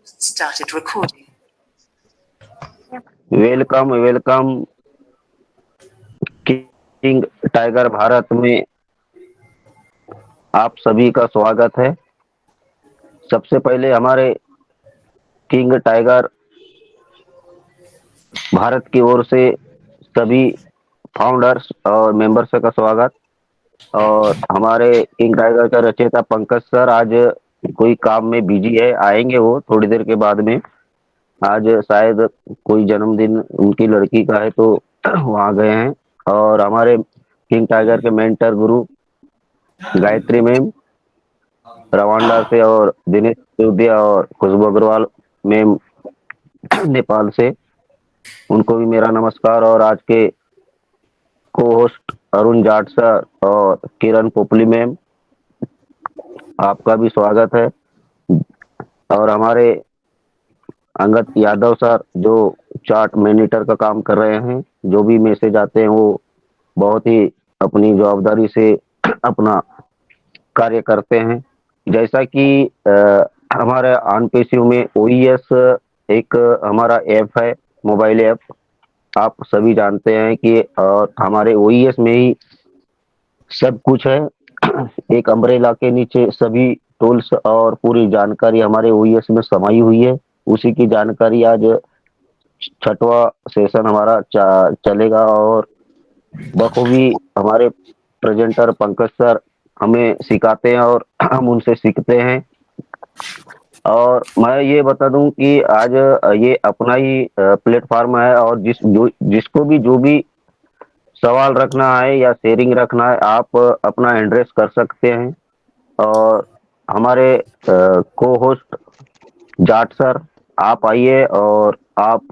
Started recording. Welcome welcome king tiger Bharat में आप सभी का स्वागत है। सबसे पहले हमारे किंग टाइगर भारत की ओर से सभी फाउंडर्स और मेंबर्स का स्वागत। और हमारे किंग टाइगर का रचयिता पंकज सर आज कोई काम में बिजी है, आएंगे वो थोड़ी देर के बाद में। आज शायद कोई जन्मदिन उनकी लड़की का है तो वहाँ गए हैं। और हमारे किंग टाइगर के मेंटर गुरु गायत्री मैम रवांडा से, और दिनेश सिसोदिया और खुशबू अग्रवाल मैम नेपाल से, उनको भी मेरा नमस्कार। और आज के को होस्ट अरुण जाट सर और किरण पोपली मैम, आपका भी स्वागत है। और हमारे अंगद यादव सर जो चार्ट मॉनिटर का काम कर रहे हैं, जो भी मैसेज आते हैं वो बहुत ही अपनी जवाबदारी से अपना कार्य करते हैं। जैसा कि हमारे आनपेशियों में ओईएस एक हमारा ऐप है, मोबाइल ऐप, आप सभी जानते हैं कि, और हमारे ओईएस में ही सब कुछ है। एक अम्ब्रेला के नीचे सभी टूल्स और पूरी जानकारी हमारे ओईएस में समाई हुई है। उसी की जानकारी आज छठवां सेशन हमारा चलेगा और बखूबी हमारे प्रेजेंटर पंकज सर हमें सिखाते हैं और हम उनसे सीखते हैं। और मैं ये बता दूं कि आज ये अपना ही प्लेटफॉर्म है, और जिसको भी जो भी सवाल रखना है या शेयरिंग रखना है, आप अपना एड्रेस कर सकते हैं। और हमारे को होस्ट जाट सर, आप आइए और आप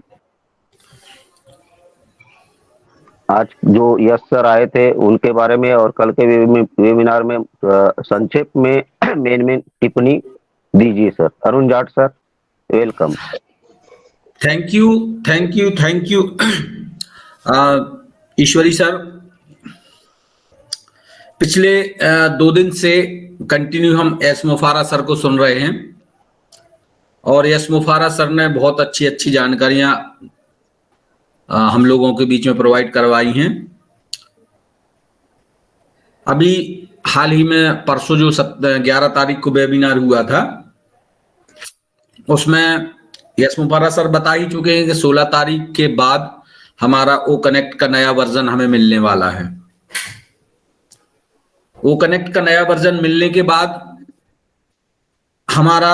आज जो यश सर आए थे उनके बारे में और कल के वेबिनार में संक्षेप में मेन टिप्पणी दीजिए sir. Arun Jat sir, welcome. Thank you Ishwari sir. पिछले 2 दिन से कंटिन्यू हम एस मुफारा सर को सुन रहे हैं और एस मुफारा सर ने बहुत अच्छी जानकारियां हम लोगों के बीच में प्रोवाइड करवाई हैं। अभी हाल ही में परसों जो 11 तारीख को वेबिनार हुआ था, उसमें यश मुफारा सर बता ही चुके हैं कि 16 तारीख के बाद हमारा ओ कनेक्ट का नया वर्जन हमें मिलने वाला है। ओ कनेक्ट का नया वर्जन मिलने के बाद हमारा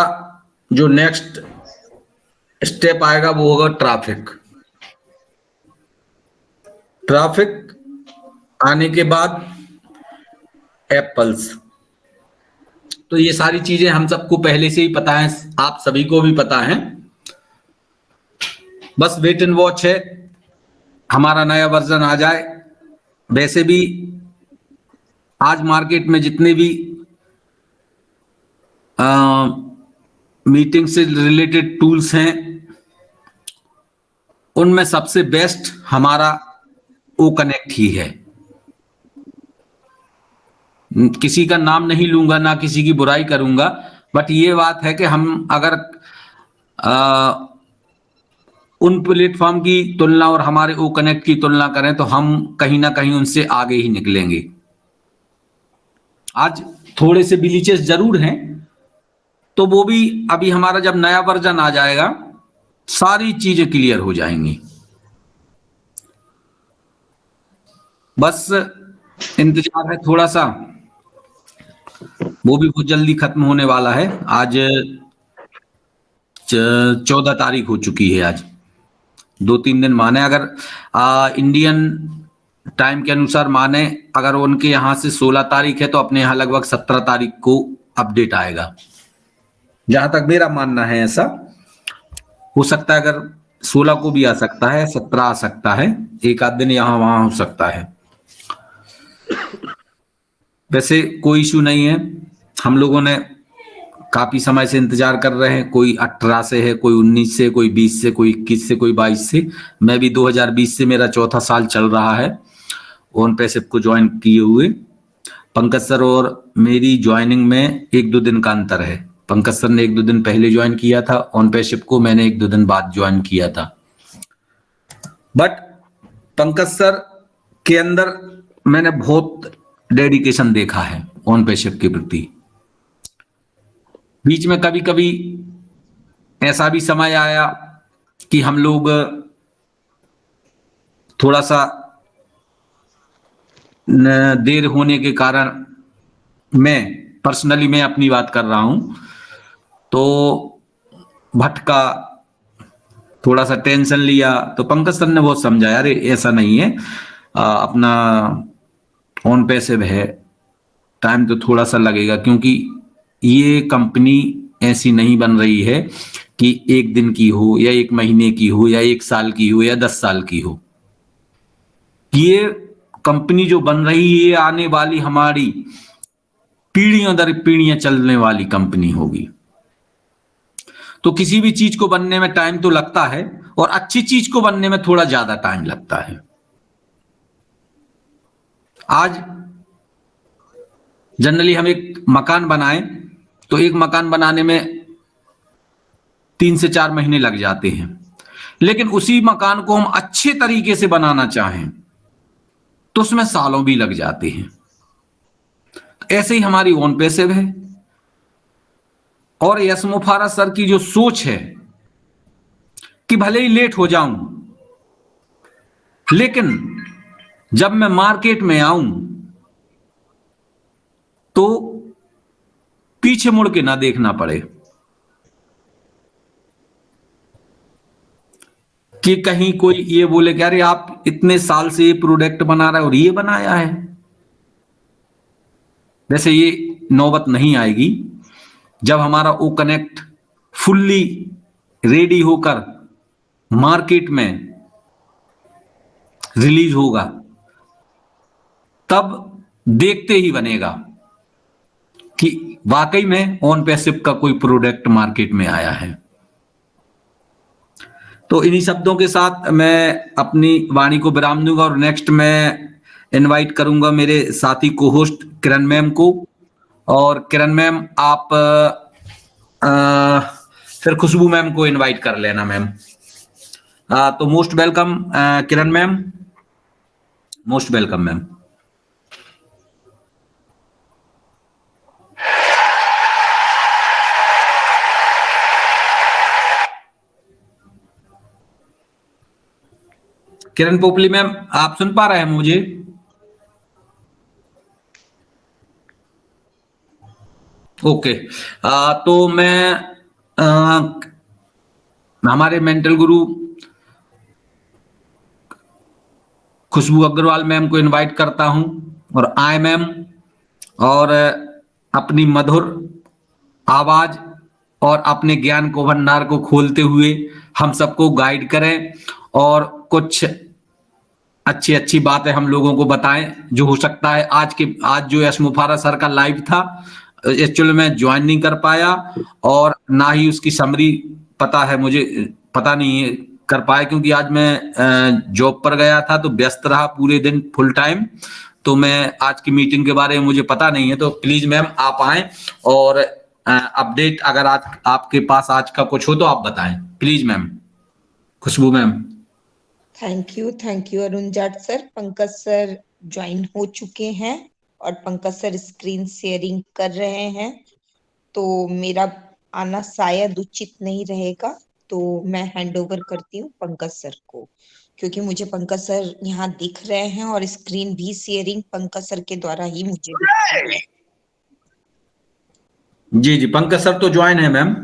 जो नेक्स्ट स्टेप आएगा वो होगा ट्रैफिक आने के बाद एप्पल्स। तो ये सारी चीजें हम सबको पहले से ही पता है, आप सभी को भी पता है। बस वेट एंड वॉच है, हमारा नया वर्जन आ जाए। वैसे भी आज मार्केट में जितने भी मीटिंग से रिलेटेड टूल्स हैं, उनमें सबसे बेस्ट हमारा ओ कनेक्ट ही है। किसी का नाम नहीं लूंगा, ना किसी की बुराई करूंगा, बट ये बात है कि हम अगर उन प्लेटफॉर्म की तुलना और हमारे ओ कनेक्ट की तुलना करें तो हम कहीं ना कहीं उनसे आगे ही निकलेंगे। आज थोड़े से ग्लिचेस जरूर हैं, तो वो भी अभी हमारा जब नया वर्जन आ जाएगा सारी चीजें क्लियर हो जाएंगी। बस इंतजार है थोड़ा सा, वो भी बहुत जल्दी खत्म होने वाला है। आज 14 तारीख हो चुकी है, आज 2-3 दिन माने, अगर इंडियन टाइम के अनुसार माने, अगर उनके यहाँ से 16 तारीख है तो अपने यहाँ लगभग 17 तारीख को अपडेट आएगा, जहां तक मेरा मानना है। ऐसा हो सकता है, अगर 16 को भी आ सकता है, 17 आ सकता है, एक आध दिन यहाँ वहां हो सकता है। वैसे कोई इशू नहीं है, हम लोगों ने काफी समय से इंतजार कर रहे हैं। कोई 18 से है, कोई 19 से, कोई 20 से, कोई 21 से, कोई 22 से। मैं भी 2020 से मेरा चौथा साल चल रहा है ऑन पैसिव को ज्वाइन किए हुए। पंकज सर और मेरी ज्वाइनिंग में 1-2 दिन का अंतर है, पंकज सर ने 1-2 दिन पहले ज्वाइन किया था, ऑन पेशिप को मैंने 1-2 दिन बाद ज्वाइन किया था। बट पंकज सर के अंदर मैंने बहुत डेडिकेशन देखा है ऑन पेशिप के प्रति। बीच में कभी कभी ऐसा भी समय आया कि हम लोग थोड़ा सा देर होने के कारण, मैं अपनी बात कर रहा हूं, तो भटका, थोड़ा सा टेंशन लिया, तो पंकज सर ने बहुत समझाया, अरे ऐसा नहीं है, अपना ऑन पैसिव है, टाइम तो थोड़ा सा लगेगा, क्योंकि ये कंपनी ऐसी नहीं बन रही है कि 1 दिन की हो या 1 महीने की हो या 1 साल की हो या 10 साल की हो। ये कंपनी जो बन रही है, आने वाली हमारी पीढ़ियों दर पीढ़ियां चलने वाली कंपनी होगी। तो किसी भी चीज को बनने में टाइम तो लगता है, और अच्छी चीज को बनने में थोड़ा ज्यादा टाइम लगता है। आज जनरली हम एक मकान बनाएं तो एक मकान बनाने में 3 से 4 महीने लग जाते हैं, लेकिन उसी मकान को हम अच्छे तरीके से बनाना चाहें तो उसमें सालों भी लग जाते हैं। ऐसे ही हमारी ऑन पैसिव है, और यश मोफारा सर की जो सोच है कि भले ही लेट हो जाऊं, लेकिन जब मैं मार्केट में आऊं तो पीछे मुड़ के ना देखना पड़े कि कहीं कोई ये बोले कि अरे आप इतने साल से ये प्रोडक्ट बना रहे हो और ये बनाया है। वैसे ये नौबत नहीं आएगी। जब हमारा ओ कनेक्ट फुल्ली रेडी होकर मार्केट में रिलीज होगा, तब देखते ही बनेगा कि वाकई में ऑन पैसिव का कोई प्रोडक्ट मार्केट में आया है। तो इन्हीं शब्दों के साथ मैं अपनी वाणी को विराम दूंगा, और नेक्स्ट मैं इनवाइट करूंगा मेरे साथी को होस्ट किरण मैम को। और किरण मैम आप फिर खुशबू मैम को इनवाइट कर लेना मैम। तो most welcome Kiran ma'am, most welcome ma'am. किरण पोपली मैम, आप सुन पा रहे हैं मुझे? ओके। तो मैं हमारे मेंटल गुरु खुशबू अग्रवाल मैम को इनवाइट करता हूं, और आय मैम, और अपनी मधुर आवाज और अपने ज्ञान को भंडार को खोलते हुए हम सबको गाइड करें, और कुछ अच्छी अच्छी बातें हम लोगों को बताएं। जो हो सकता है आज जो यश मुफारा सर का लाइव था, एक्चुअली मैं ज्वाइन नहीं कर पाया, और ना ही उसकी समरी पता है मुझे, पता नहीं है कर पाया, क्योंकि आज मैं जॉब पर गया था तो व्यस्त रहा पूरे दिन फुल टाइम। तो मैं आज की मीटिंग के बारे में मुझे पता नहीं है। तो प्लीज मैम आप आए, और अपडेट अगर आज आपके पास आज का कुछ हो तो आप बताएं please ma'am. Khushbu ma'am. Thank you Arun Jat sir. Pankaj sir join हो चुके हैं और पंकज सर स्क्रीन शेयरिंग कर रहे हैं, तो मेरा आना शायद उचित नहीं रहेगा, तो मैं हैंड ओवर करती हूँ पंकज सर को, क्योंकि मुझे पंकज सर यहाँ दिख रहे हैं और स्क्रीन भी शेयरिंग पंकज सर के द्वारा ही मुझे दिख रही है। जी जी, पंकज सर तो ज्वाइन है मैम।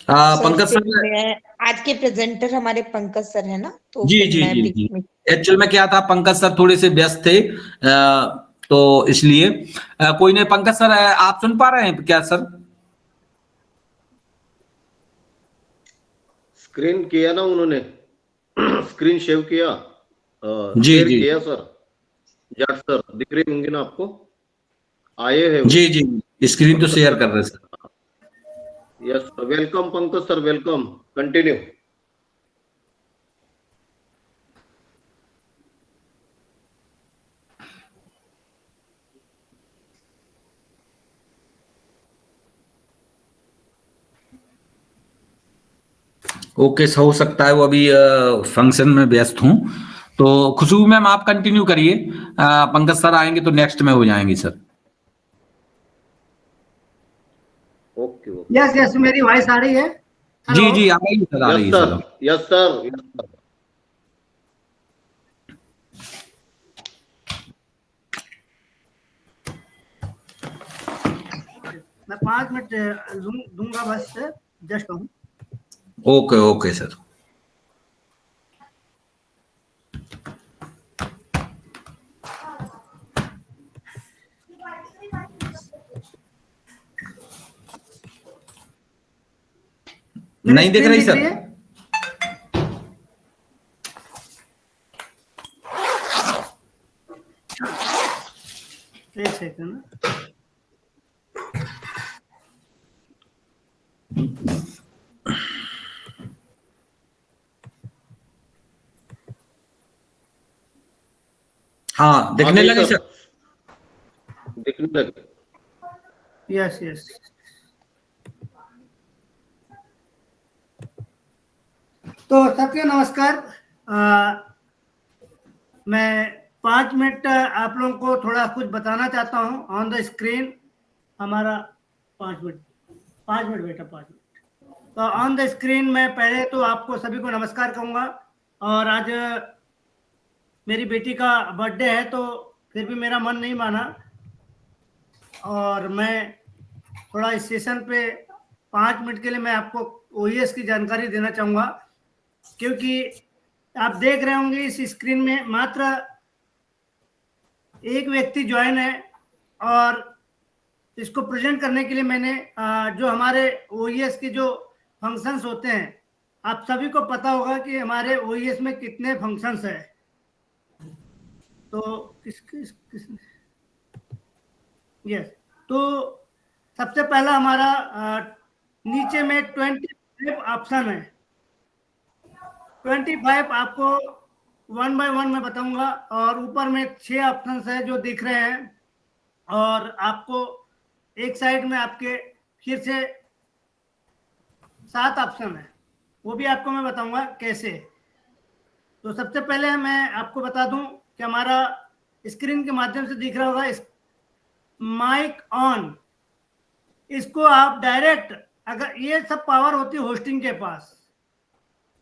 पंकज फिर सर, मैं आज के प्रेजेंटर हमारे पंकज सर है ना, तो जी फिर जी मैं जी बीच जी, में। एक्चुअल में क्या था, पंकज सर थोड़े से व्यस्त थे, तो इसलिए कोई नहीं। पंकज सर आप सुन पा रहे हैं क्या सर? स्क्रीन किया ना उन्होंने, स्क्रीन शेव किया, जी शेयर जी किया सर। जाट सर दिख रही होंगी ना आपको, आए हैं वो। जी जी, स्क्रीन तो शेयर कर रहे sir. Yes sir, welcome Pankaj sir, welcome, continue. Okay, हो सकता है वो अभी फंक्शन में व्यस्त हूँ। तो खुशबू मैम आप कंटिन्यू करिए, पंकज सर आएंगे तो नेक्स्ट में हो जाएंगी sir. Okay okay. Yes yes, मेरी वॉइस आ रही है? जी हेलो। जी आ रही है सर, आ रही यस है sir, sir. Yes sir, yes sir. मैं 5 मिनट दूंगा बस, जस्ट हूँ। Okay okay sir. नहीं दिख रही सर? एक सेकंड। हाँ दिखने गई लगी सर। दिखने लगे। Yes yes. तो सबके नमस्कार। मैं 5 मिनट आप लोगों को थोड़ा कुछ बताना चाहता हूँ ऑन द स्क्रीन। हमारा 5 मिनट, 5 मिनट बेटा, 5 मिनट। तो ऑन द स्क्रीन मैं पहले तो आपको सभी को नमस्कार कहूँगा। और आज मेरी बेटी का बर्थडे है, तो फिर भी मेरा मन नहीं माना और मैं थोड़ा इस सेशन पे 5 मिनट के लिए मैं आपको ओईएस की जानकारी देना चाहूँगा। क्योंकि आप देख रहे होंगे इस स्क्रीन में मात्र एक व्यक्ति ज्वाइन है, और इसको प्रेजेंट करने के लिए मैंने जो हमारे ओईएस के जो फंक्शंस होते हैं, आप सभी को पता होगा कि हमारे ओईएस में कितने फंक्शंस है। तो यस, तो सबसे पहला हमारा नीचे में 25 ऑप्शन है। 25 आपको 1 बाय 1 मैं बताऊंगा, और ऊपर में 6 ऑप्शन है जो दिख रहे हैं, और आपको एक साइड में आपके फिर से 7 ऑप्शन है, वो भी आपको मैं बताऊंगा कैसे। तो सबसे पहले मैं आपको बता दूं कि हमारा स्क्रीन के माध्यम से दिख रहा होगा माइक ऑन। इसको आप डायरेक्ट, अगर ये सब पावर होती है होस्टिंग के पास,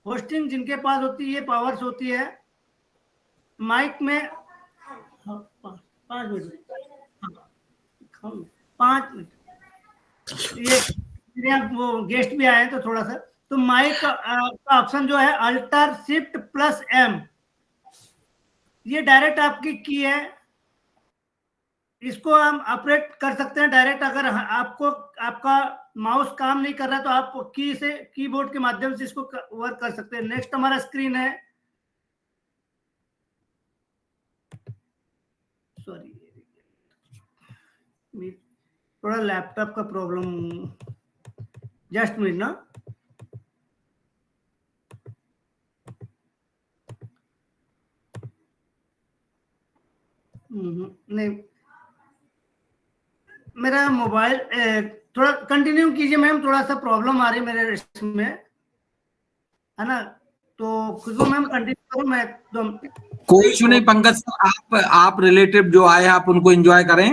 होस्टिंग जिनके पास होती है ये पावर्स होती है माइक में। 5 मिनट, 5 मिनट, ये मेरे यहाँ वो गेस्ट भी आए हैं तो थोड़ा सा। तो माइक का ऑप्शन जो है अल्टर शिफ्ट प्लस एम, ये डायरेक्ट आपकी की है, इसको हम ऑपरेट कर सकते हैं डायरेक्ट। अगर आपको आपका माउस काम नहीं कर रहा है तो आप की से कीबोर्ड के माध्यम से इसको वर्क कर सकते हैं। नेक्स्ट हमारा स्क्रीन है, सॉरी थोड़ा लैपटॉप का प्रॉब्लम, जस्ट मिनट ना। नहीं, मेरा मोबाइल थोड़ा कंटिन्यू कीजिए मैम, थोड़ा सा प्रॉब्लम आ रही है मेरे इसमें, है ना। तो खुशबू मैम कंटिन्यू करो, मैं एकदम। कोई इशू नहीं पंकज सर, आप रिलेटिव जो आए आप उनको एंजॉय करें।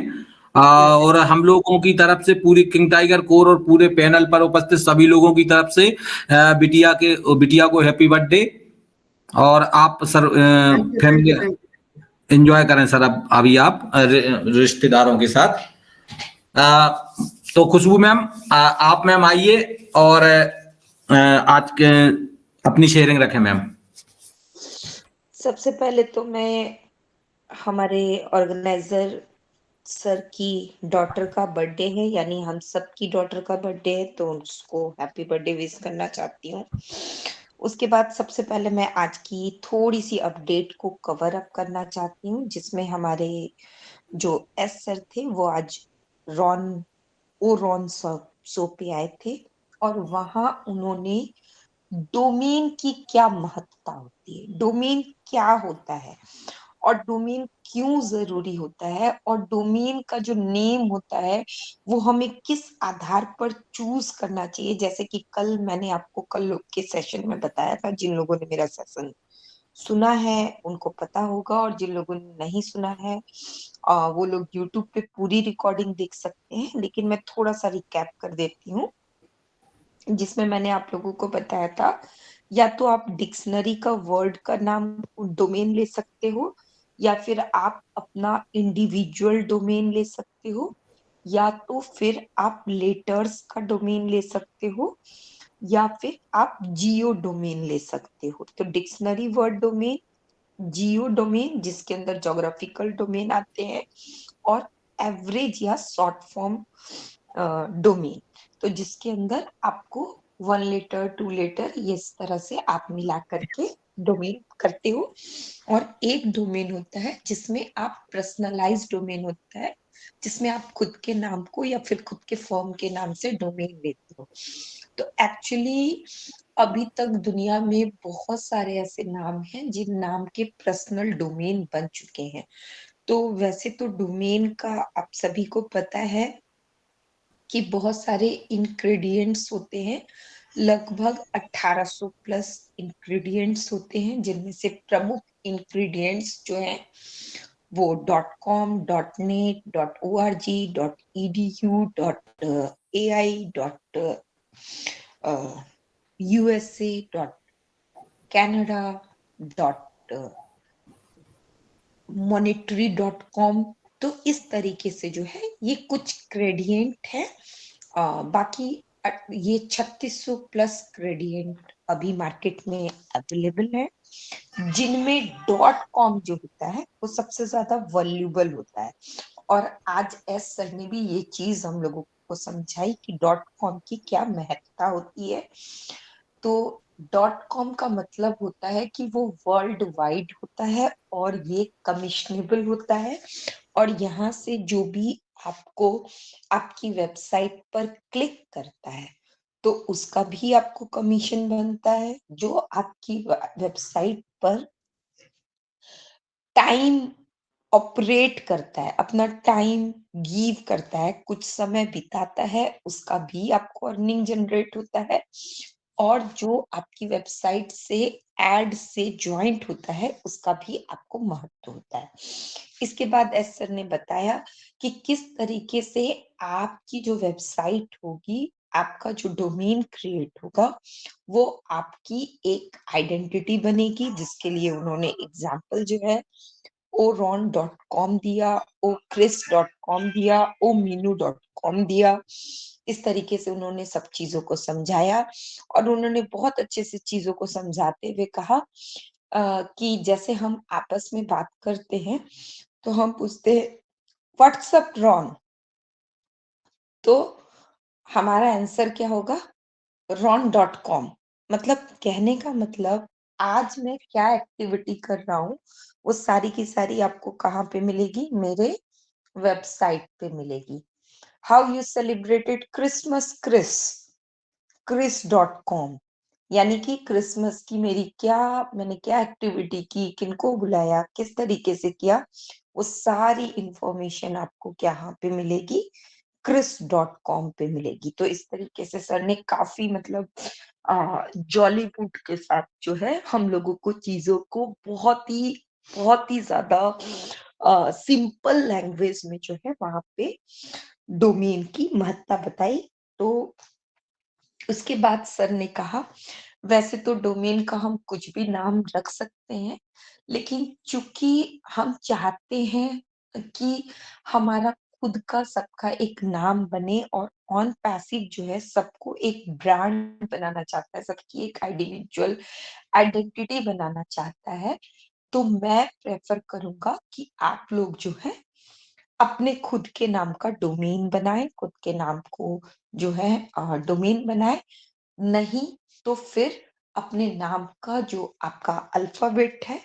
और हम लोगों की तरफ से पूरी किंग टाइगर कोर और पूरे पैनल पर उपस्थित सभी लोगों की तरफ से बिटिया को हैप्पी बर्थडे। और आप सर फैमिली एंजॉय करें सर, अब अभी आप रिश्तेदारों के साथ। तो खुशबू मैम आप मैम आइए और आज के अपनी शेयरिंग रखें मैम। सबसे पहले तो मैं हमारे ऑर्गेनाइजर सर की डॉटर का बर्थडे है, यानी हम सब की डॉटर का बर्थडे है, तो उसको हैप्पी बर्थडे विश करना चाहती हूँ। उसके बाद सबसे पहले मैं आज की थोड़ी सी अपडेट को कवर अप करना चाहती हूँ, जिसमें हमारे जो एस सर थे वो आज रॉन शो पे आए थे, और वहां उन्होंने डोमेन की क्या महत्ता होती है, डोमेन क्या होता है और डोमेन क्यों जरूरी होता है, और डोमेन का जो नेम होता है वो हमें किस आधार पर चूज करना चाहिए। जैसे कि कल मैंने आपको कल के सेशन में बताया था, जिन लोगों ने मेरा सेशन सुना है उनको पता होगा, और जिन लोगों ने नहीं सुना है वो लोग YouTube पे पूरी रिकॉर्डिंग देख सकते हैं। लेकिन मैं थोड़ा सा रिकैप कर देती हूँ, जिसमें मैंने आप लोगों को बताया था, या तो आप डिक्शनरी का वर्ड का नाम डोमेन ले सकते हो, या फिर आप अपना इंडिविजुअल डोमेन ले सकते हो, या तो फिर आप लेटर्स का डोमेन ले सकते हो, या फिर आप जियो डोमेन ले सकते हो। तो डिक्शनरी वर्ड डोमेन, जियो डोमेन जिसके अंदर ज्योग्राफिकल डोमेन आते हैं, और एवरेज या शॉर्ट फॉर्म डोमेन, तो जिसके अंदर आपको 1 लेटर 2 लेटर ये इस तरह से आप मिला करके डोमेन करते हो। और एक डोमेन होता है जिसमें आप पर्सनलाइज डोमेन होता है, जिसमें आप खुद के नाम को या फिर खुद के फर्म के नाम से डोमेन लेते हो। तो एक्चुअली अभी तक दुनिया में बहुत सारे ऐसे नाम हैं जिन नाम के पर्सनल डोमेन बन चुके हैं। तो वैसे तो डोमेन का आप सभी को पता है कि बहुत सारे इंग्रेडिएंट्स होते हैं, लगभग 1800 प्लस इंग्रेडिएंट्स होते हैं, जिनमें से प्रमुख इंग्रेडिएंट्स जो हैं वो .com, .net, .org, .edu, .ai, .usa, .canada, .monetary.com। तो इस तरीके से जो है ये कुछ ग्रेडियंट है। बाकी ये 3600 प्लस ग्रेडियंट अभी मार्केट में अवेलेबल है, जिनमें .com जो होता है वो सबसे ज्यादा वैल्यूएबल होता है। और आज एस सर ने भी ये चीज हम लोगों को समझाई कि .com की क्या महत्ता होती है। तो .com का मतलब होता है कि वो वर्ल्ड वाइड होता है और ये कमिशनेबल होता है, और यहाँ से जो भी आपको आपकी वेबसाइट पर क्लिक करता है तो उसका भी आपको कमीशन बनता है। जो आपकी वेबसाइट पर टाइम ऑपरेट करता है, अपना टाइम गिव करता है, कुछ समय बिताता है, उसका भी आपको अर्निंग जनरेट होता है। और जो आपकी वेबसाइट से एड से ज्वाइंट होता है उसका भी आपको महत्व होता है। इसके बाद एस सर ने बताया कि किस तरीके से आपकी जो वेबसाइट होगी, आपका जो डोमेन क्रिएट होगा, वो आपकी एक आइडेंटिटी बनेगी, जिसके लिए उन्होंने एग्जाम्पल जो है oron.com दिया, ochris.com दिया, ominu.com दिया। इस तरीके से उन्होंने सब चीजों को समझाया, और उन्होंने बहुत अच्छे से चीजों को समझाते हुए कहा कि जैसे हम आपस में बात करते हैं तो हम पूछते हैं व्हाट्सअप रॉन, तो हमारा आंसर क्या होगा, ron.com। मतलब कहने का मतलब आज मैं क्या एक्टिविटी कर रहा हूँ वो सारी की सारी आपको कहाँ पे मिलेगी, मेरे वेबसाइट पे मिलेगी। हाउ यू सेलिब्रेटेड क्रिसमस, क्रिस.com, यानी कि क्रिसमस की मैंने क्या एक्टिविटी की, किनको बुलाया, किस तरीके से किया, वो सारी इंफॉर्मेशन आपको यहाँ पे मिलेगी, क्रिस.com पे मिलेगी। तो इस तरीके से सर ने काफी मतलब जॉलीवुड के साथ जो है हम लोगों को चीजों को बहुत ही ज्यादा सिंपल लैंग्वेज में जो है वहां पे डोमेन की महत्ता बताई। तो उसके बाद सर ने कहा वैसे तो डोमेन का हम कुछ भी नाम रख सकते हैं, लेकिन चूंकि हम चाहते हैं कि हमारा खुद का सबका एक नाम बने, और ऑन पैसिव जो है सबको एक ब्रांड बनाना चाहता है, सबकी एक इंडिविजुअल आइडेंटिटी बनाना चाहता है, तो मैं प्रेफर करूंगा कि आप लोग जो है अपने खुद के नाम का डोमेन बनाएं, खुद के नाम को जो है डोमेन बनाएं, नहीं तो फिर अपने नाम का जो आपका अल्फाबेट है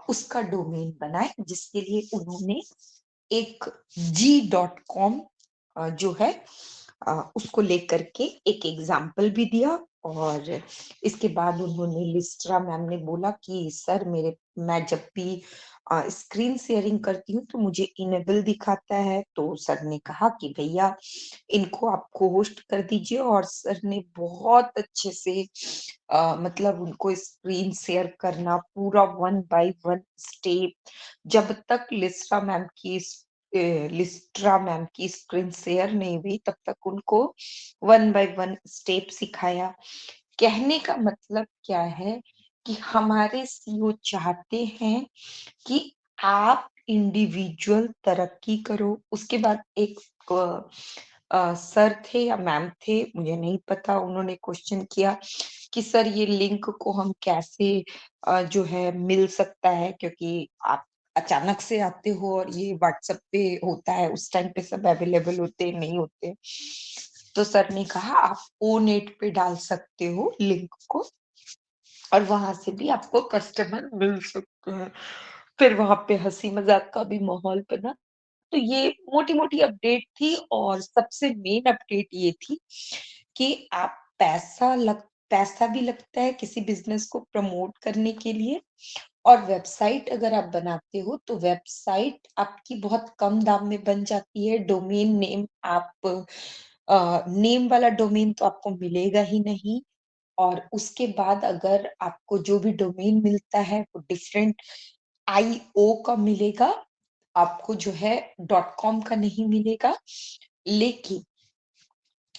उसका डोमेन बनाए, जिसके लिए उन्होंने एक g.com जो है उसको लेकर के एक एग्जाम्पल भी दिया। और इसके बाद उन्होंने लिस्ट्रा मैम ने बोला कि सर मैं जब भी स्क्रीन शेयरिंग करती हूँ तो मुझे इनेबल दिखाता है। तो सर ने कहा कि भैया इनको आप होस्ट कर दीजिए, और सर ने बहुत अच्छे से मतलब उनको स्क्रीन शेयर करना पूरा 1 बाय 1 स्टेप, जब तक लिस्ट्रा मैम की स्क्रीन शेयर नहीं हुई तब तक उनको 1 बाय 1 स्टेप सिखाया। कहने का मतलब क्या है कि हमारे सीईओ चाहते हैं कि आप इंडिविजुअल तरक्की करो। उसके बाद एक सर थे या मैम थे मुझे नहीं पता, उन्होंने क्वेश्चन किया कि सर ये लिंक को हम कैसे जो है मिल सकता है, क्योंकि आप अचानक से आते हो और ये व्हाट्सएप पे होता है, उस टाइम पे सब अवेलेबल होते नहीं होते। तो सर ने कहा आप ओनेट पे डाल सकते हो लिंक को, और वहां से भी आपको कस्टमर मिल सकते हैं। फिर वहां पे हंसी मजाक का भी माहौल बना। तो ये मोटी मोटी अपडेट थी, और सबसे मेन अपडेट ये थी कि आप पैसा भी लगता है किसी बिजनेस को प्रमोट करने के लिए, और वेबसाइट अगर आप बनाते हो तो वेबसाइट आपकी बहुत कम दाम में बन जाती है। डोमेन नेम नेम वाला डोमेन तो आपको मिलेगा ही नहीं, और उसके बाद अगर आपको जो भी डोमेन मिलता है वो डिफरेंट आईओ का मिलेगा, आपको जो है .com का नहीं मिलेगा। लेकिन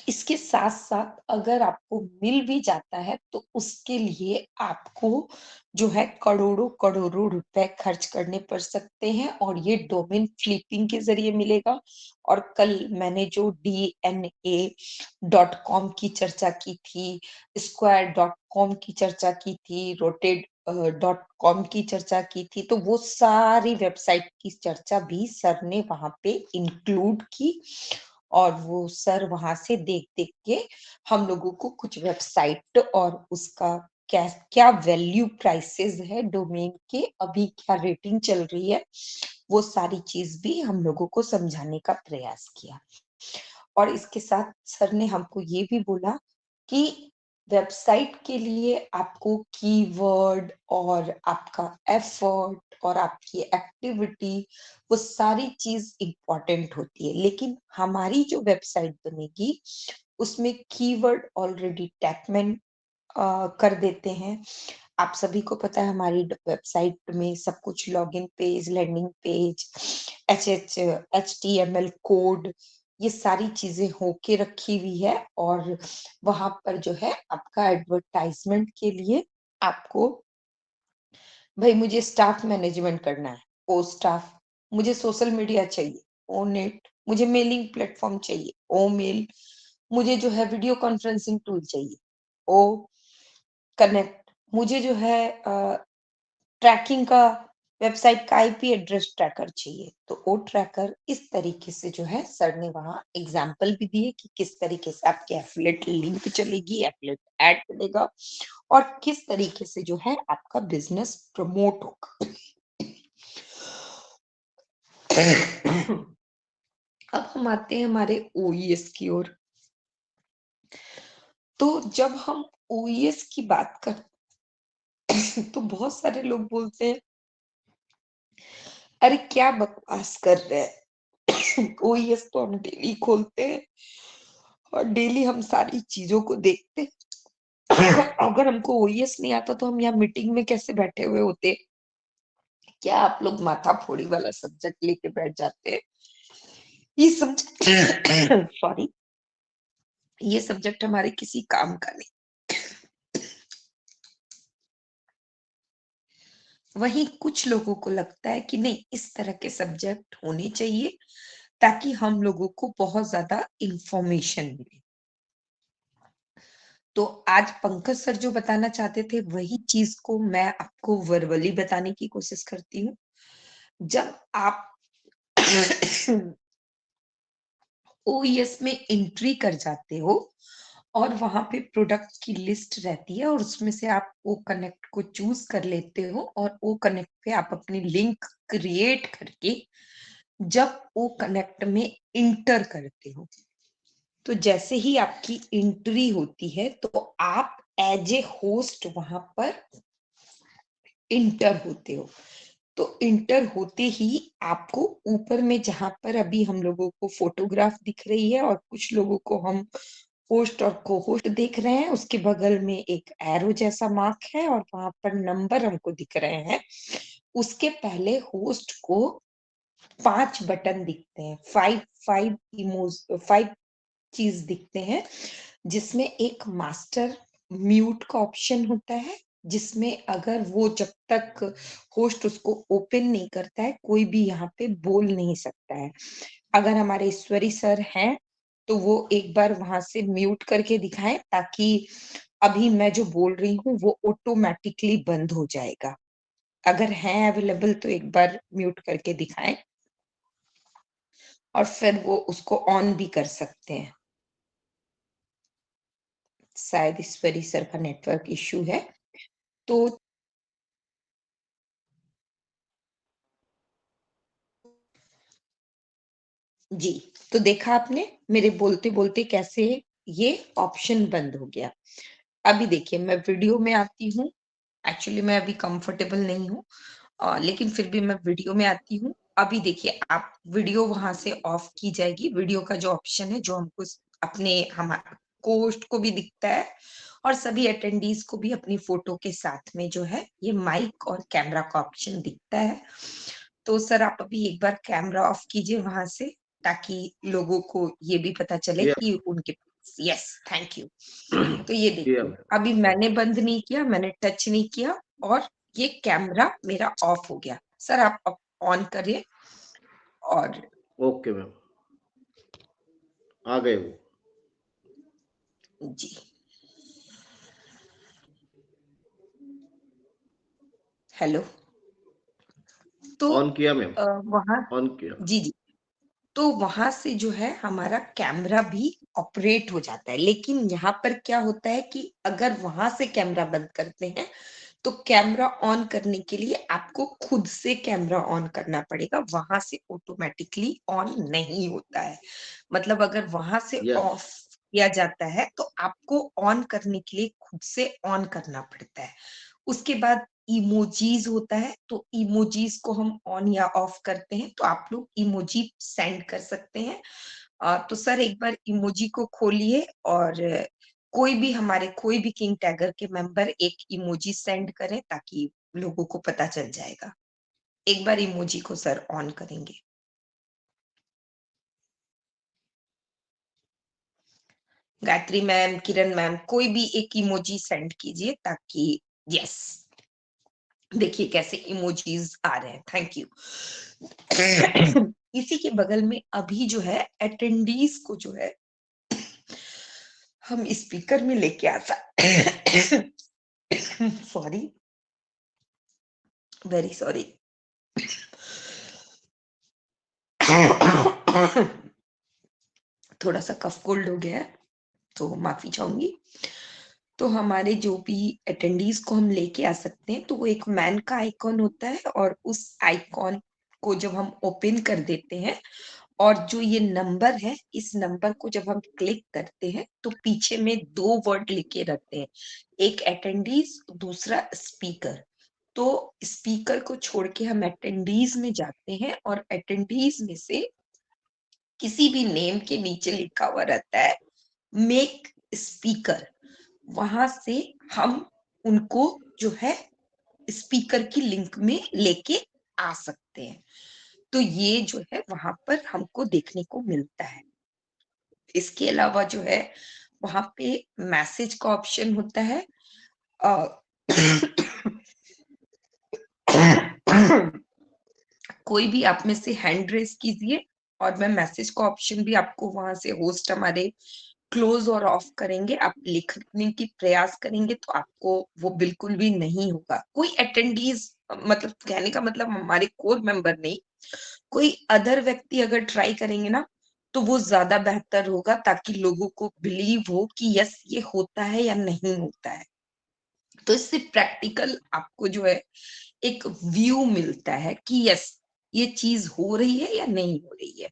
इसके साथ-साथ अगर आपको मिल भी जाता है तो उसके लिए आपको जो है करोड़ों-करोड़ों रुपए खर्च करने पड़ सकते हैं, और ये डोमेन फ्लिपिंग के ज़रिए मिलेगा। और कल मैंने जो DNA.com की चर्चा की थी, square.com की चर्चा की थी, rotate.com की चर्चा की थी, तो वो सारी वेबसाइट की चर्चा भी सर ने वहाँ पे इंक्लूड की। और वो सर वहां से देख देख के हम लोगों को कुछ वेबसाइट और उसका क्या क्या वैल्यू प्राइसेस है डोमेन के, अभी क्या रेटिंग चल रही है, वो सारी चीज भी हम लोगों को समझाने का प्रयास किया। और इसके साथ सर ने हमको ये भी बोला कि वेबसाइट के लिए आपको कीवर्ड और आपका एफर्ट और आपकी एक्टिविटी, वो सारी चीज इंपॉर्टेंट होती है, लेकिन हमारी जो वेबसाइट बनेगी उसमें कीवर्ड ऑलरेडी टैगमेंट कर देते हैं। आप सभी को पता है हमारी वेबसाइट में सब कुछ login page, landing page, HTML code, ये सारी चीजें होके रखी हुई है। और वहां पर जो है आपका एडवर्टाइजमेंट के लिए आपको, भाई मुझे स्टाफ मैनेजमेंट करना है, ओ स्टाफ, मुझे सोशल मीडिया चाहिए, ओ नेट, मुझे मेलिंग प्लेटफॉर्म चाहिए, ओ मेल, मुझे जो है वीडियो कॉन्फ्रेंसिंग टूल चाहिए, ओ कनेक्ट, मुझे जो है ट्रैकिंग का, वेबसाइट का आईपी एड्रेस ट्रैकर चाहिए, तो ओ ट्रैकर। इस तरीके से जो है सर ने वहां एग्जाम्पल भी दिए कि किस तरीके से आपके एफिलिएट लिंक चलेगी, एफिलिएट ऐड चलेगा, और किस तरीके से जो है आपका बिजनेस प्रमोट होगा। अब हम आते हैं हमारे ओईएस की ओर। तो जब हम ओईएस की बात करते तो बहुत सारे लोग बोलते हैं अरे क्या बकवास कर रहे हैं, ओईएस तो हम डेली खोलते हैं और डेली हम सारी चीजों को देखते हैं। अगर हमको ओईएस नहीं आता तो हम यहाँ मीटिंग में कैसे बैठे हुए होते? क्या आप लोग माथा फोड़ी वाला सब्जेक्ट लेके बैठ जाते हैं? ये सब्जेक्ट सॉरी, ये सब्जेक्ट हमारे किसी काम का नहीं। वहीं कुछ लोगों को लगता है कि नहीं, इस तरह के सब्जेक्ट होने चाहिए ताकि हम लोगों को बहुत ज्यादा इंफॉर्मेशन मिले। तो आज पंकज सर जो बताना चाहते थे वही चीज को मैं आपको वर्बली बताने की कोशिश करती हूँ। जब आप ओईएस में एंट्री कर जाते हो और वहां पे प्रोडक्ट की लिस्ट रहती है, और उसमें से आप ओ कनेक्ट को चूज कर लेते हो, और ओ कनेक्ट पे आप अपनी लिंक क्रिएट करके जब ओ कनेक्ट में इंटर करते हो तो जैसे ही आपकी एंट्री होती है तो आप एज ए होस्ट वहां पर इंटर होते हो। तो इंटर होते ही आपको ऊपर में जहां पर अभी हम लोगों को फोटोग्राफ दिख रही है और कुछ लोगों को हम होस्ट और को होस्ट देख रहे हैं, उसके बगल में एक एरो जैसा मार्क है और वहां पर नंबर हमको दिख रहे हैं। उसके पहले होस्ट को 5 बटन दिखते हैं, 5 चीज दिखते हैं, जिसमें एक मास्टर म्यूट का ऑप्शन होता है, जिसमें अगर वो जब तक होस्ट उसको ओपन नहीं करता है कोई भी यहाँ पे बोल नहीं सकता है। अगर हमारे ईश्वरी सर हैं तो वो एक बार वहां से म्यूट करके दिखाएं, ताकि अभी मैं जो बोल रही हूँ वो ऑटोमेटिकली बंद हो जाएगा। अगर हैं अवेलेबल तो एक बार म्यूट करके दिखाएं और फिर वो उसको ऑन भी कर सकते हैं। शायद ईश्वरी सर का नेटवर्क इश्यू है। तो जी, तो देखा आपने मेरे बोलते बोलते कैसे ये ऑप्शन बंद हो गया। अभी देखिए मैं वीडियो में आती हूँ। एक्चुअली मैं अभी कंफर्टेबल नहीं हूँ, लेकिन फिर भी मैं वीडियो में आती हूँ। अभी देखिए आप वीडियो वहां से ऑफ की जाएगी। वीडियो का जो ऑप्शन है जो हमको अपने हमारे कोस्ट को भी दिखता है और सभी अटेंडीज को भी अपनी फोटो के साथ में जो है ये माइक और कैमरा का ऑप्शन दिखता है। तो सर आप अभी एक बार कैमरा ऑफ कीजिए वहां से, ताकि लोगों को ये भी पता चले किया कि उनके यस थैंक यू। तो ये किया देखिए अभी मैंने बंद नहीं किया, मैंने टच नहीं किया और ये कैमरा मेरा ऑफ हो गया। सर आप ऑन करिए और ओके मैम, आ गए वो। जी हेलो। तो ऑन किया मैम, वहां ऑन किया। जी जी, तो वहां से जो है हमारा कैमरा भी ऑपरेट हो जाता है। लेकिन यहाँ पर क्या होता है कि अगर वहां से कैमरा बंद करते हैं तो कैमरा ऑन करने के लिए आपको खुद से कैमरा ऑन करना पड़ेगा, वहां से ऑटोमेटिकली ऑन नहीं होता है। मतलब अगर वहां से यस, ऑफ किया जाता है तो आपको ऑन करने के लिए खुद से ऑन करना पड़ता है। उसके बाद इमोजीज होता है, तो इमोजीज को हम ऑन या ऑफ करते हैं तो आप लोग इमोजी सेंड कर सकते हैं। तो सर एक बार इमोजी को खोलिए और कोई भी हमारे कोई भी किंग टैगर के मेंबर एक इमोजी सेंड करें ताकि लोगों को पता चल जाएगा। एक बार इमोजी को सर ऑन करेंगे। गायत्री मैम, किरण मैम, कोई भी एक इमोजी सेंड कीजिए ताकि यस देखिए कैसे इमोजीज आ रहे हैं। Thank you. इसी के बगल में अभी जो है अटेंडीज को जो है हम स्पीकर में लेके आता सॉरी, वेरी सॉरी। थोड़ा सा कफ कोल्ड हो गया है तो माफी चाहूंगी। तो हमारे जो भी अटेंडीज को हम लेके आ सकते हैं तो वो एक मैन का आइकॉन होता है और उस आइकॉन को जब हम ओपन कर देते हैं और जो ये नंबर है इस नंबर को जब हम क्लिक करते हैं तो पीछे में 2 वर्ड लिखे रहते हैं, एक अटेंडीज दूसरा स्पीकर। तो स्पीकर को छोड़ के हम अटेंडीज में जाते हैं और अटेंडीज में से किसी भी नेम के नीचे लिखा हुआ रहता है मेक स्पीकर, वहां से हम उनको जो है स्पीकर की लिंक में लेके आ सकते हैं। तो ये जो है वहां पर हमको देखने को मिलता है। इसके अलावा जो है वहां पे मैसेज का ऑप्शन होता है। कोई भी आप में से हैंड रेस कीजिए और मैं मैसेज का ऑप्शन भी आपको वहां से होस्ट हमारे क्लोज और ऑफ करेंगे, आप लिखने की प्रयास करेंगे तो आपको वो बिल्कुल भी नहीं होगा। कोई अटेंडीज मतलब कहने का मतलब हमारे कोर मेंबर नहीं, कोई अदर व्यक्ति अगर ट्राई करेंगे ना तो वो ज्यादा बेहतर होगा ताकि लोगों को बिलीव हो कि यस ये होता है या नहीं होता है। तो इससे प्रैक्टिकल आपको जो है एक व्यू मिलता है कि यस ये चीज हो रही है या नहीं हो रही है।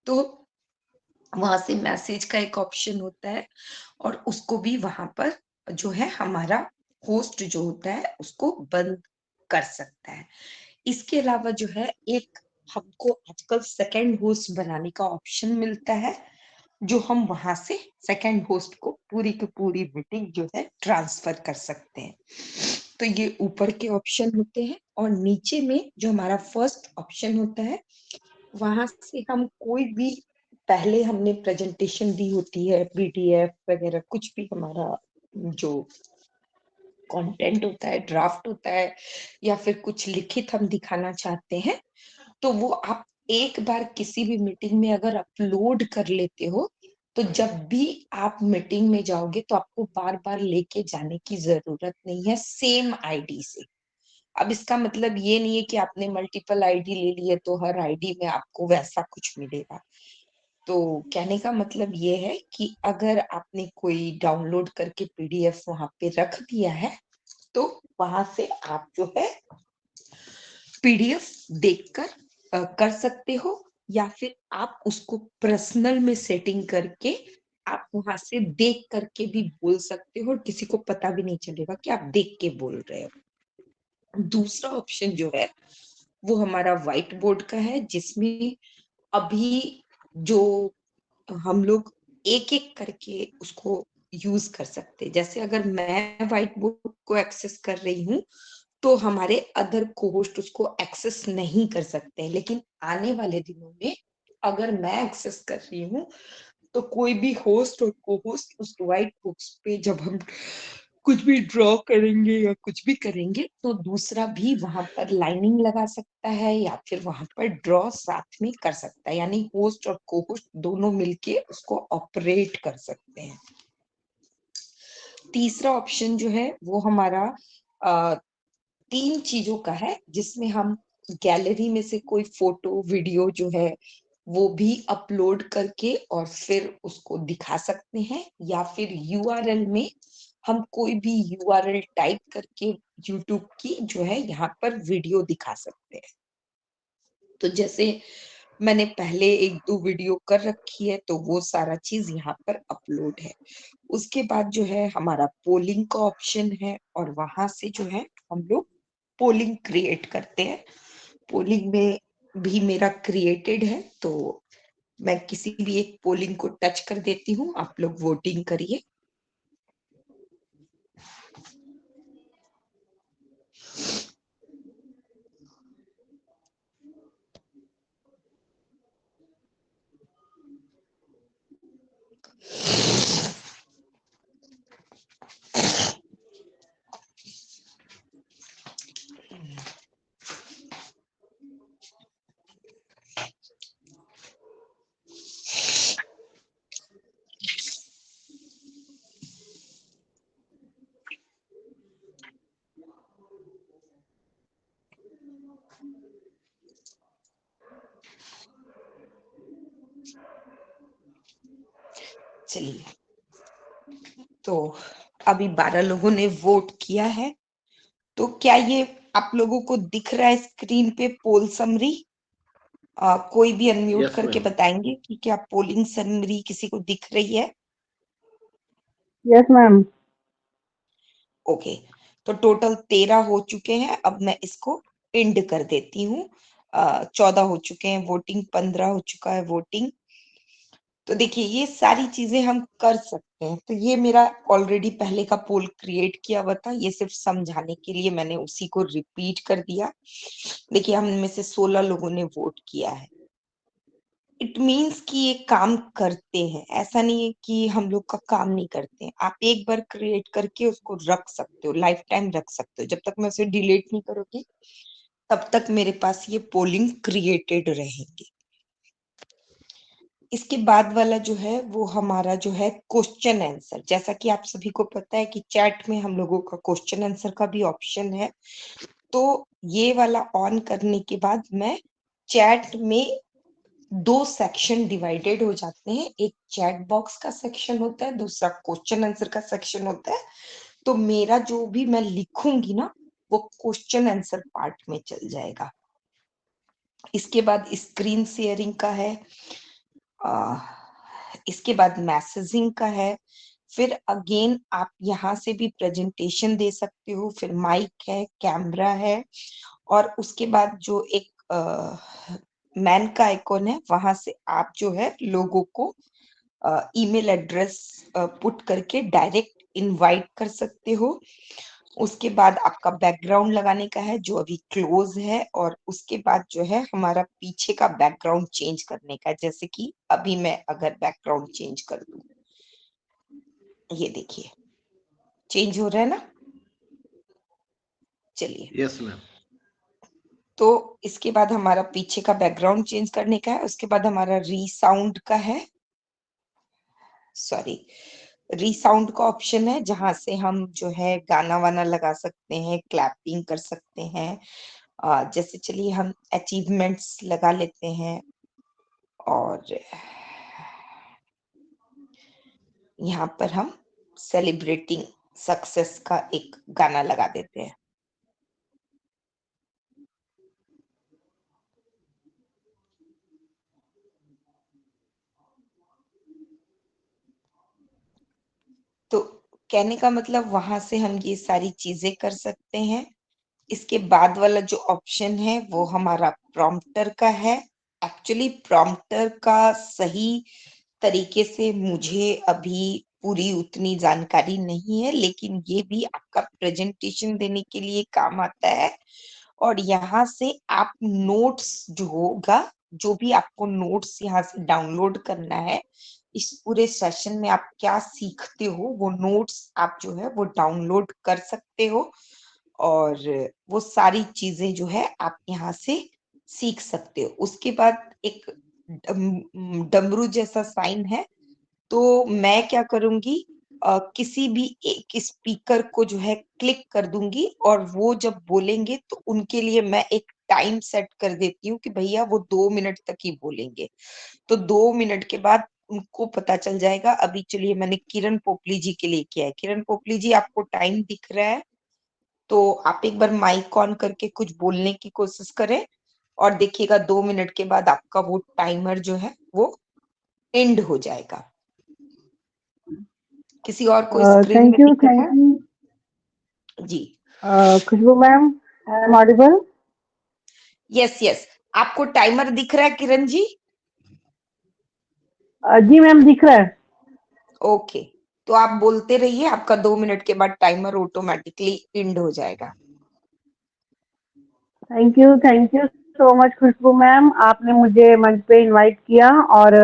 तो वहां से मैसेज का एक ऑप्शन होता है और उसको भी वहां पर जो है हमारा होस्ट जो होता है उसको बंद कर सकता है। इसके अलावा जो है एक हमको आजकल सेकंड होस्ट बनाने का ऑप्शन मिलता है, जो हम वहां से सेकंड होस्ट को पूरी की पूरी मीटिंग जो है ट्रांसफर कर सकते हैं। तो ये ऊपर के ऑप्शन होते हैं और नीचे में जो हमारा फर्स्ट ऑप्शन होता है वहां से हम कोई भी पहले हमने प्रेजेंटेशन दी होती है, पीडीएफ वगैरह कुछ भी हमारा जो कंटेंट होता है, ड्राफ्ट होता है या फिर कुछ लिखित हम दिखाना चाहते हैं, तो वो आप एक बार किसी भी मीटिंग में अगर अपलोड कर लेते हो तो जब भी आप मीटिंग में जाओगे तो आपको बार बार लेके जाने की जरूरत नहीं है सेम आईडी से। अब इसका मतलब ये नहीं है कि आपने मल्टीपल आईडी ले लिए तो हर आईडी में आपको वैसा कुछ मिलेगा। तो कहने का मतलब ये है कि अगर आपने कोई डाउनलोड करके पीडीएफ वहां पे रख दिया है तो वहां से आप जो है पीडीएफ देखकर कर सकते हो, या फिर आप उसको पर्सनल में सेटिंग करके आप वहां से देख करके भी बोल सकते हो और किसी को पता भी नहीं चलेगा कि आप देख के बोल रहे हो। दूसरा ऑप्शन जो है वो हमारा व्हाइट बोर्ड का है, जिसमें अभी जो हम लोग एक एक करके उसको यूज कर सकते हैं। जैसे अगर मैं व्हाइट बोर्ड को एक्सेस कर रही हूँ तो हमारे अदर कोहोस्ट उसको एक्सेस नहीं कर सकते हैं, लेकिन आने वाले दिनों में अगर मैं एक्सेस कर रही हूँ तो कोई भी होस्ट और कोहोस्ट उस व्हाइट बुक्स पे जब हम कुछ भी ड्रॉ करेंगे या कुछ भी करेंगे तो दूसरा भी वहां पर लाइनिंग लगा सकता है या फिर वहां पर ड्रॉ साथ में कर सकता है, यानी होस्ट और कोहोस्ट दोनों मिलके उसको ऑपरेट कर सकते हैं। तीसरा ऑप्शन जो है वो हमारा 3 चीजों का है, जिसमें हम गैलरी में से कोई फोटो वीडियो जो है वो भी अपलोड करके और फिर उसको दिखा सकते हैं, या फिर यूआरएल में हम कोई भी यूआरएल टाइप करके यूट्यूब की जो है यहाँ पर वीडियो दिखा सकते हैं। तो जैसे मैंने पहले 1-2 वीडियो कर रखी है तो वो सारा चीज यहाँ पर अपलोड है। उसके बाद जो है हमारा पोलिंग का ऑप्शन है और वहां से जो है हम लोग पोलिंग क्रिएट करते हैं। पोलिंग में भी मेरा क्रिएटेड है तो मैं किसी भी एक पोलिंग को टच कर देती हूँ, आप लोग वोटिंग करिए। चलिए, तो अभी 12 लोगों ने वोट किया है, तो क्या ये आप लोगों को दिख रहा है स्क्रीन पे पोल समरी? कोई भी अनम्यूट Yes, करके ma'am. बताएंगे कि क्या पोलिंग समरी किसी को दिख रही है? Yes ma'am. ओके, तो टोटल 13 हो चुके हैं। अब मैं इसको एंड कर देती हूँ। 14 हो चुके हैं वोटिंग, 15 हो चुका है वोटिंग। तो देखिए ये सारी चीजें हम कर सकते हैं। तो ये मेरा ऑलरेडी पहले का पोल क्रिएट किया हुआ था, ये सिर्फ समझाने के लिए मैंने उसी को रिपीट कर दिया। देखिए हम में से 16 लोगों ने वोट किया है। इट मीन्स कि ये काम करते हैं, ऐसा नहीं है कि हम लोग का काम नहीं करते हैं। आप एक बार क्रिएट करके उसको रख सकते हो, लाइफ टाइम रख सकते हो, जब तक मैं उसे डिलीट नहीं करूंगी तब तक मेरे पास ये पोलिंग क्रिएटेड रहेंगे। इसके बाद वाला जो है वो हमारा जो है क्वेश्चन आंसर। जैसा कि आप सभी को पता है कि चैट में हम लोगों का क्वेश्चन आंसर का भी ऑप्शन है, तो ये वाला ऑन करने के बाद मैं चैट में 2 सेक्शन डिवाइडेड हो जाते हैं। एक चैट बॉक्स का सेक्शन होता है, दूसरा क्वेश्चन आंसर का सेक्शन होता है। तो मेरा जो भी मैं लिखूंगी ना वो क्वेश्चन आंसर पार्ट में चल जाएगा। इसके बाद स्क्रीन शेयरिंग का है। इसके बाद मैसेजिंग का है, फिर अगेन आप यहाँ से भी प्रेजेंटेशन दे सकते हो, फिर माइक है, कैमरा है, और उसके बाद जो एक मैन का आइकॉन है, वहां से आप जो है लोगों को ईमेल एड्रेस पुट करके डायरेक्ट इनवाइट कर सकते हो। उसके बाद आपका बैकग्राउंड लगाने का है, जो अभी क्लोज है, और उसके बाद जो है हमारा पीछे का बैकग्राउंड चेंज करने का है। जैसे कि अभी मैं अगर बैकग्राउंड चेंज कर दूं, ये देखिए चेंज हो रहा है ना। चलिए, यस मैम। तो इसके बाद हमारा पीछे का बैकग्राउंड चेंज करने का है। उसके बाद हमारा रीसाउंड का है, सॉरी, रीसाउंड का ऑप्शन है, जहां से हम जो है गाना वाना लगा सकते हैं, क्लैपिंग कर सकते हैं। जैसे चलिए हम अचीवमेंट्स लगा लेते हैं, और यहाँ पर हम सेलिब्रेटिंग सक्सेस का एक गाना लगा देते हैं। तो कहने का मतलब वहां से हम ये सारी चीजें कर सकते हैं। इसके बाद वाला जो ऑप्शन है वो हमारा प्रॉम्प्टर का है। एक्चुअली प्रॉम्प्टर का सही तरीके से मुझे अभी पूरी उतनी जानकारी नहीं है, लेकिन ये भी आपका प्रेजेंटेशन देने के लिए काम आता है। और यहाँ से आप नोट्स जो होगा, जो भी आपको नोट्स यहाँ से डाउनलोड करना है, इस पूरे सेशन में आप क्या सीखते हो वो नोट्स आप जो है वो डाउनलोड कर सकते हो, और वो सारी चीजें जो है आप यहाँ से सीख सकते हो। उसके बाद एक डमरू जैसा साइन है, तो मैं क्या करूंगी, किसी भी एक स्पीकर को जो है क्लिक कर दूंगी, और वो जब बोलेंगे तो उनके लिए मैं एक टाइम सेट कर देती हूँ कि भैया वो 2 मिनट तक ही बोलेंगे। तो 2 मिनट के बाद उनको पता चल जाएगा। अभी चलिए मैंने किरण पोपली जी के लिए किया है। किरण पोपली जी, आपको टाइम दिख रहा है, तो आप एक बार माइक ऑन करके कुछ बोलने की कोशिश करें, और देखिएगा 2 मिनट के बाद आपका वो टाइमर जो है वो एंड हो जाएगा। किसी और को स्क्रीन में Thank you, दिक्कत है? thank you. जी, Khushbu ma'am, I am audible. Yes yes, आपको टाइमर दिख रहा है किरण जी? जी मैम दिख रहा है। ओके, तो आप बोलते रहिए, आपका 2 मिनट के बाद टाइमर ऑटोमेटिकली एंड हो जाएगा। Thank you so much Khushboo ma'am, आपने मुझे मंच पे इनवाइट किया, और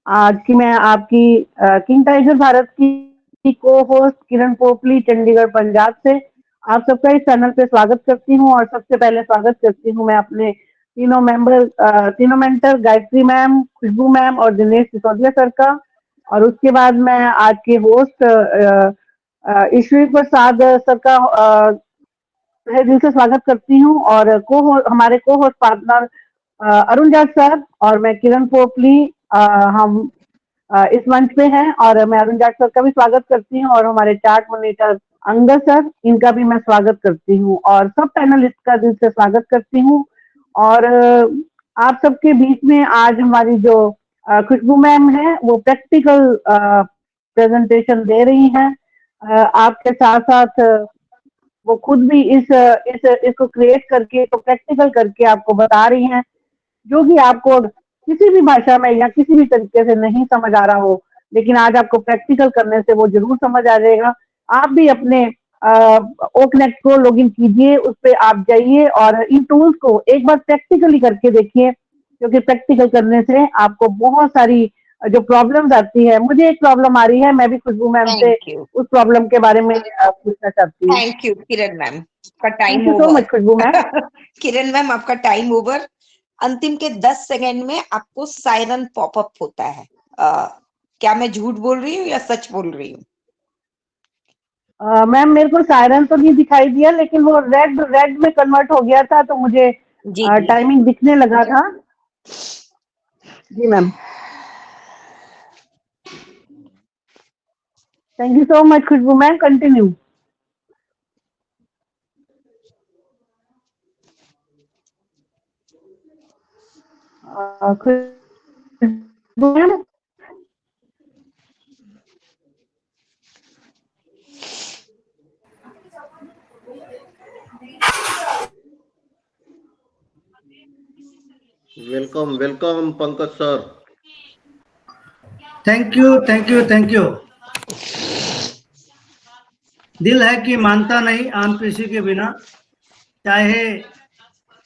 आज की मैं आपकी किंग टाइगर भारत की को होस्ट किरण पोपली चंडीगढ़ पंजाब से आप सबका इस चैनल पे स्वागत करती हूँ। और सबसे पहले स्वागत करती हूँ मैं अपने तीनों mentor Gayatri ma'am, Khushbu ma'am और दिनेश सिसोदिया सर का। और उसके बाद मैं आज के होस्ट ईश्वरी प्रसाद सर का तहे दिल से स्वागत करती हूँ। और हमारे को host partner Arun Jat sir और मैं किरण पोपली, हम इस मंच पे हैं, और मैं अरुण जाट सर का भी स्वागत करती हूँ, और हमारे चार्ट मॉनिटर अंगद सर, इनका भी मैं स्वागत करती हूँ, और सब पैनलिस्ट का दिल से स्वागत करती हूँ। और आप सबके बीच में आज हमारी जो खुशबू मैम है वो प्रैक्टिकल प्रेजेंटेशन दे रही हैं। आपके साथ साथ वो खुद भी इसको क्रिएट करके, तो प्रैक्टिकल करके आपको बता रही हैं, जो कि आपको किसी भी भाषा में या किसी भी तरीके से नहीं समझ आ रहा हो, लेकिन आज आपको प्रैक्टिकल करने से वो जरूर समझ आ जाएगा। आप भी अपने ओकनेट को लॉगिन कीजिए, उस पर आप जाइए और इन टूल्स को एक बार प्रैक्टिकली करके देखिए, क्योंकि प्रैक्टिकल करने से आपको बहुत सारी जो प्रॉब्लम्स आती है, मुझे एक प्रॉब्लम आ रही है, मैं भी खुशबू मैम से थैंक यू, उस प्रॉब्लम के बारे में पूछना चाहती हूँ। थैंक यू किरण मैम, का thank time you so over. Much Khushboo ma'am. Kiran ma'am, आपका टाइम ओवर। अंतिम के 10 सेकंड में आपको सायरन पॉपअप होता है। क्या मैं झूठ बोल रही हूँ या सच बोल रही हूँ? मैम मेरे को सायरन तो नहीं दिखाई दिया, लेकिन वो रेड रेड में कन्वर्ट हो गया था, तो मुझे जी जी, टाइमिंग दिखने लगा था। जी ma'am, thank you so much Khushboo ma'am, continue. Khushboo ma'am, welcome welcome Pankaj sir. Thank you thank you thank you. दिल है कि मानता नहीं आन पेशी के बिना, चाहे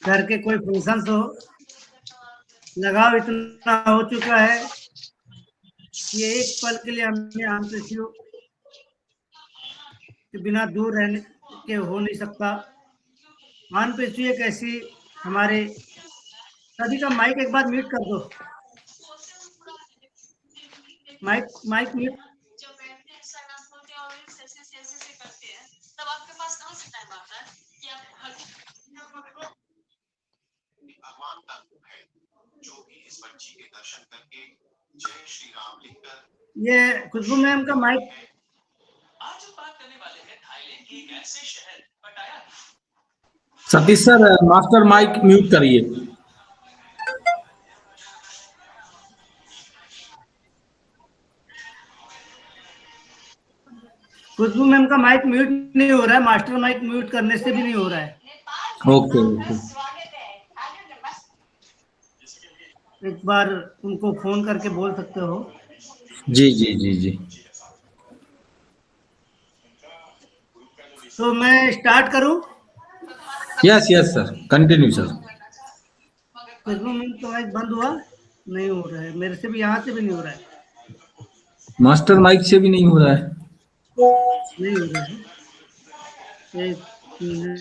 घर के कोई फंक्शन हो, लगाव इतना हो चुका है कि एक पल के लिए हमें आन पेशियों के बिना दूर रहने के हो नहीं सकता। मांसपेशी एक ऐसी हमारे सभी का माइक एक बार म्यूट कर दो। Mic mic mute. ये खुशबू मैम का mic. Satish sir master mic mute करिए। खुशबू मैम का माइक म्यूट नहीं हो रहा है, मास्टर माइक म्यूट करने से भी नहीं हो रहा है। Okay okay. एक बार उनको फोन करके बोल सकते हो। जी जी जी जी। तो मैं स्टार्ट करूं? Yes yes sir, continue sir. Khushboo ma'am का माइक बंद हुआ नहीं हो रहा है, मेरे से भी, यहाँ से भी नहीं हो रहा है। मास्टर माइक से भी नहीं हो रहा है। नहीं हो रहा है। एक मिनट।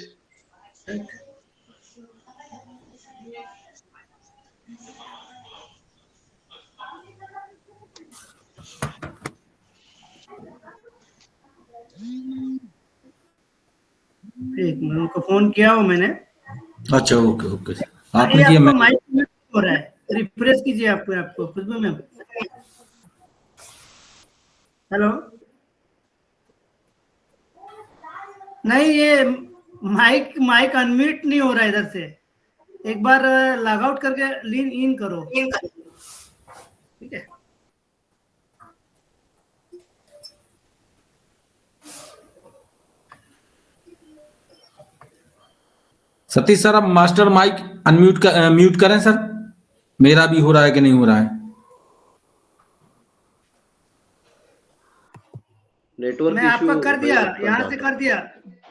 एक मिनट, उनको फोन किया हो मैंने। अच्छा ओके ओके। ये आपने किया, आपका मैं माइक म्यूट हो रहा है, रिफ्रेश कीजिए आपको आपको खुशबू मैम। हेलो। नहीं, ये माइक माइक अनम्यूट नहीं हो रहा है इधर से। एक बार लॉग आउट करके लीन इन करो, ठीक है? सतीश सर अब मास्टर माइक अनम्यूट कर म्यूट करें सर। मेरा भी हो रहा है कि नहीं हो रहा है? नेटवर्क मैं इशू आपका कर है दिया, लगता है यहाँ जहाँ से तक। कर दिया।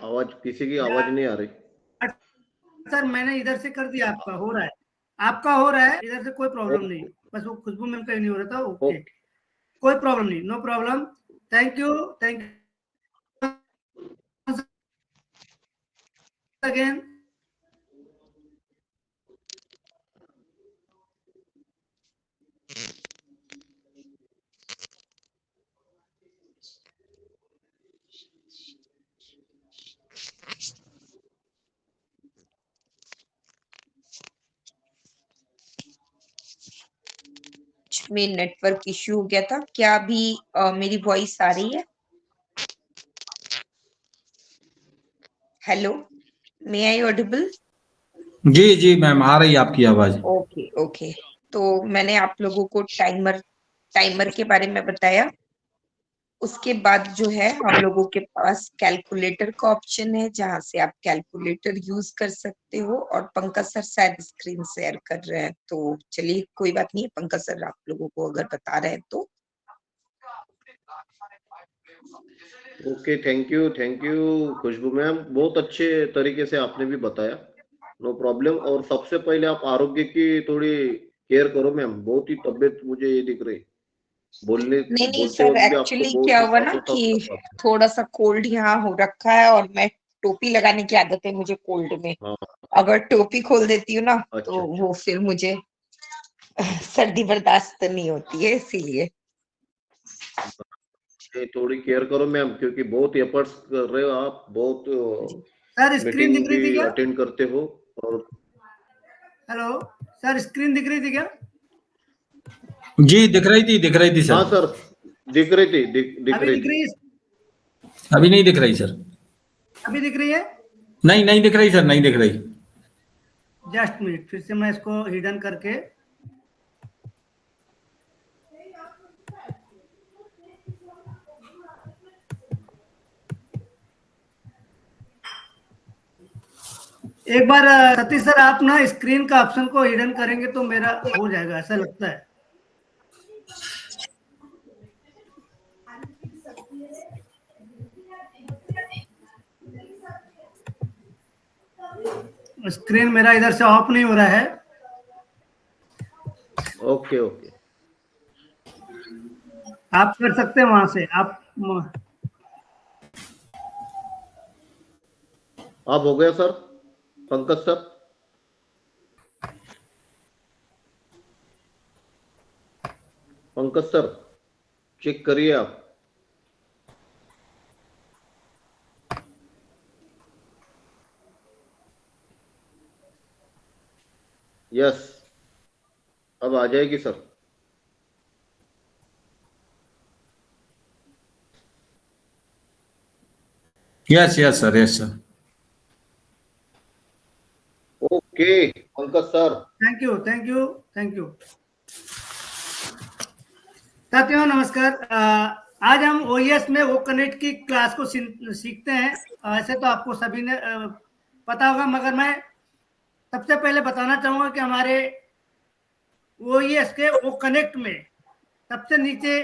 आवाज किसी की आवाज नहीं आ रही। सर मैंने इधर से कर दिया, आपका हो रहा है। आपका हो रहा है इधर से, कोई प्रॉब्लम नहीं। ओके बस वो खुशबू मैम का ही नहीं हो रहा था। Okay, okay. कोई प्रॉब्लम नहीं, no problem. Thank you again. में नेटवर्क इश्यू हो गया था। क्या अभी मेरी वॉइस आ रही है? Hello, may I audible? जी जी मैम, आ रही है आपकी आवाज। Okay okay. तो मैंने आप लोगों को टाइमर के बारे में बताया। उसके बाद जो है हम लोगों के पास कैलकुलेटर का ऑप्शन है, जहां से आप कैलकुलेटर यूज कर सकते हो। और पंकज सर शायद स्क्रीन शेयर कर रहे हैं, तो चलिए कोई बात नहीं है, पंकज सर आप लोगों को अगर बता रहे हैं तो। Okay thank you Khushbu ma'am, बहुत अच्छे तरीके से आपने भी बताया। No problem. और सबसे पहले आप आरोग्य की थोड़ी केयर करो मैम, बहुत ही तबीयत मुझे ये दिख रही। बोलने नहीं नहीं बोलते सर, वक्त भी आपको एक्चुअली क्या बहुत ही हुआ ना सांसों कि सांस आता थोड़ा सा कोल्ड यहाँ हो रखा है, और मैं टोपी लगाने की आदत है मुझे कोल्ड में। है। हाँ अगर टोपी खोल देती हूँ ना, अच्छा तो अच्छा। वो फिर मुझे सर्दी बर्दाश्त नहीं होती है, इसीलिए। ये थोड़ी केयर करो मैम, क्योंकि बहुत एफर्ट्स कर रहे हो आप, बहुत सर स्क्रीन मीटिंग दिख रही भी थी क्या? अटेंड करते हो। और हेलो सर, स्क्रीन दिख रही थी क्या? जी दिख रही थी हाँ सर। सर, दिख रही थी, दिख अभी रही दिख थी। रही है? अभी नहीं दिख रही सर। अभी दिख रही है? नहीं नहीं दिख रही सर, नहीं दिख रही। जस्ट मिनट, फिर से मैं इसको हिडन करके। एक बार सतीश सर आप ना स्क्रीन का ऑप्शन को हिडन करेंगे तो मेरा हो जाएगा, ऐसा लगता है। स्क्रीन मेरा इधर से ऑफ नहीं हो रहा है। ओके ओके, आप कर सकते हैं वहां से। आप हो गया sir, Pankaj sir? Pankaj sir check करिए आप। यस, अब आ जाएगी sir. Yes yes sir, yes sir. Okay Pankaj sir, thank you thank you thank you. साथियों नमस्कार। आज हम ओएस में वो कनेक्ट की क्लास को सीखते हैं। ऐसे तो आपको सभी ने पता होगा, मगर मैं सबसे पहले बताना चाहूंगा कि हमारे ओएस के वो कनेक्ट में सबसे नीचे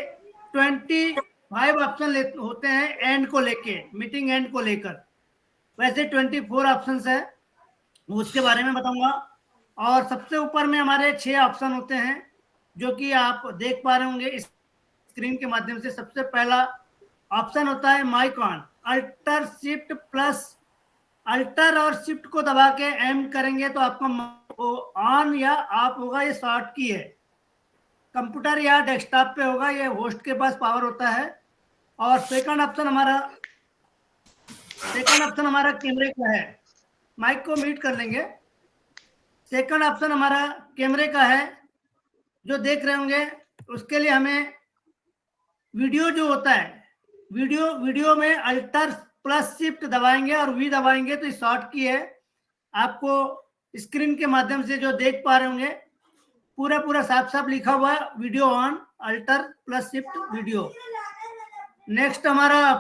25 ऑप्शन होते हैं एंड को लेके, मीटिंग एंड को लेकर। वैसे 24 ऑप्शंस है, उसके बारे में बताऊंगा। और सबसे ऊपर में हमारे 6 ऑप्शन होते हैं जो कि आप देख पा रहे होंगे इस स्क्रीन के माध्यम से। सबसे पहला ऑप्शन होता है mic on. Alter shift plus alter और शिफ्ट को दबा के एम करेंगे तो आपका ऑन या ऑफ होगा। ये शॉर्ट की है, कंप्यूटर या डेस्कटॉप पे होगा, ये होस्ट के पास पावर होता है। और सेकंड ऑप्शन हमारा कैमरे का है। माइक को म्यूट कर लेंगे। सेकंड ऑप्शन हमारा कैमरे का है, जो देख रहे होंगे। उसके लिए हमें वीडियो जो होता है, वीडियो में अल्टर प्लस शिफ्ट दबाएंगे और वी दबाएंगे तो शॉर्ट की है। आपको स्क्रीन के माध्यम से जो देख पा रहे होंगे पूरा साफ साफ लिखा हुआ है, video on, alter plus shift video. Next हमारा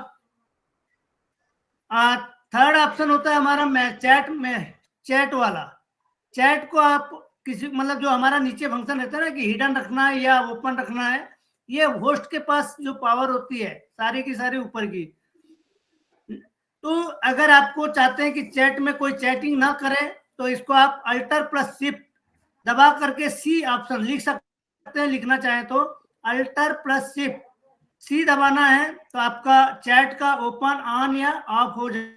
थर्ड ऑप्शन होता है हमारा चैट वाला। चैट को आप किसी मतलब जो हमारा नीचे फंक्शन रहता है ना कि हिडन रखना है या ओपन रखना है, ये होस्ट के पास जो पावर होती है सारी की सारी ऊपर की। तो अगर आपको चाहते हैं कि चैट में कोई चैटिंग ना करे तो इसको आप अल्टर प्लस शिफ्ट दबा करके सी ऑप्शन लिख सकते हैं। लिखना चाहें तो अल्टर प्लस शिफ्ट सी दबाना है तो आपका चैट का ओपन ऑन या ऑफ हो जाएगा।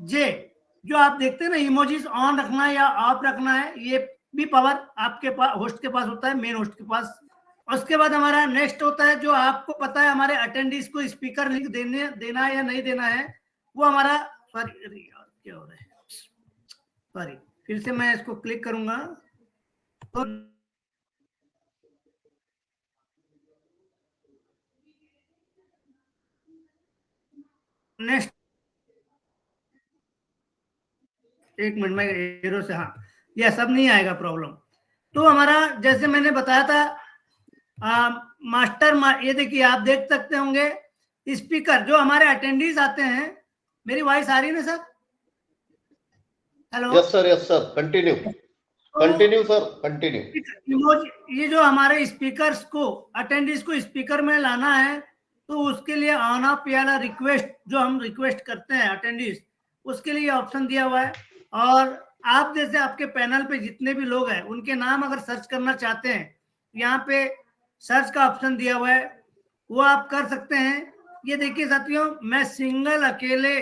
जे जो आप देखते हैं ना इमोजीज ऑन रखना है या ऑफ रखना है, ये भी पावर आपके पास होस्ट के पास होता है, मेन होस्ट के पास। उसके बाद हमारा नेक्स्ट होता है जो आपको पता है हमारे अटेंडीज को स्पीकर लिंक देना है या नहीं देना है, वो हमारा सॉरी क्या हो रहा है, सॉरी फिर से मैं इसको क्लिक करूंगा तो नेक्स्ट एक मिनट में एरो से, हाँ यह सब नहीं आएगा प्रॉब्लम। तो हमारा जैसे मैंने बताया था ये देखिए आप देख सकते होंगे स्पीकर जो हमारे अटेंडीज आते हैं। मेरी वॉइस आ रही है ना sir? Hello. Yes sir, continue sir, continue. ये जो हमारे स्पीकर्स को अटेंडीज को स्पीकर में लाना है तो उसके लिए ऑन ऑफ वाला रिक्वेस्ट जो हम रिक्वेस्ट करते हैं अटेंडीज, उसके लिए ऑप्शन दिया हुआ है। और आप जैसे आपके पैनल पे जितने भी लोग हैं उनके नाम अगर सर्च करना चाहते हैं, यहाँ पे सर्च का ऑप्शन दिया हुआ है, वो आप कर सकते हैं। ये देखिए साथियों, मैं सिंगल अकेले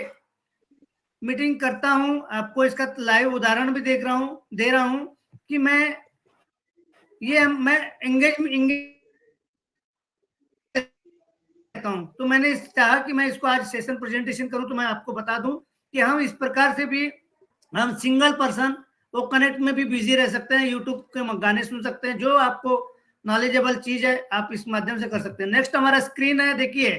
मीटिंग करता हूं। आपको इसका लाइव उदाहरण भी दे रहा हूं कि मैं एंगेज करता हूं। तो मैंने चाहा कि मैं इसको आज सेशन प्रेजेंटेशन करूं तो मैं आपको बता दूं कि हम इस प्रकार से भी हम सिंगल पर्सन वो कनेक्ट में भी बिजी रह सकते हैं, यूट्यूब के गाने सुन सकते हैं, जो आपको नॉलेजेबल चीज है आप इस माध्यम से कर सकते हैं। नेक्स्ट हमारा स्क्रीन है, देखिए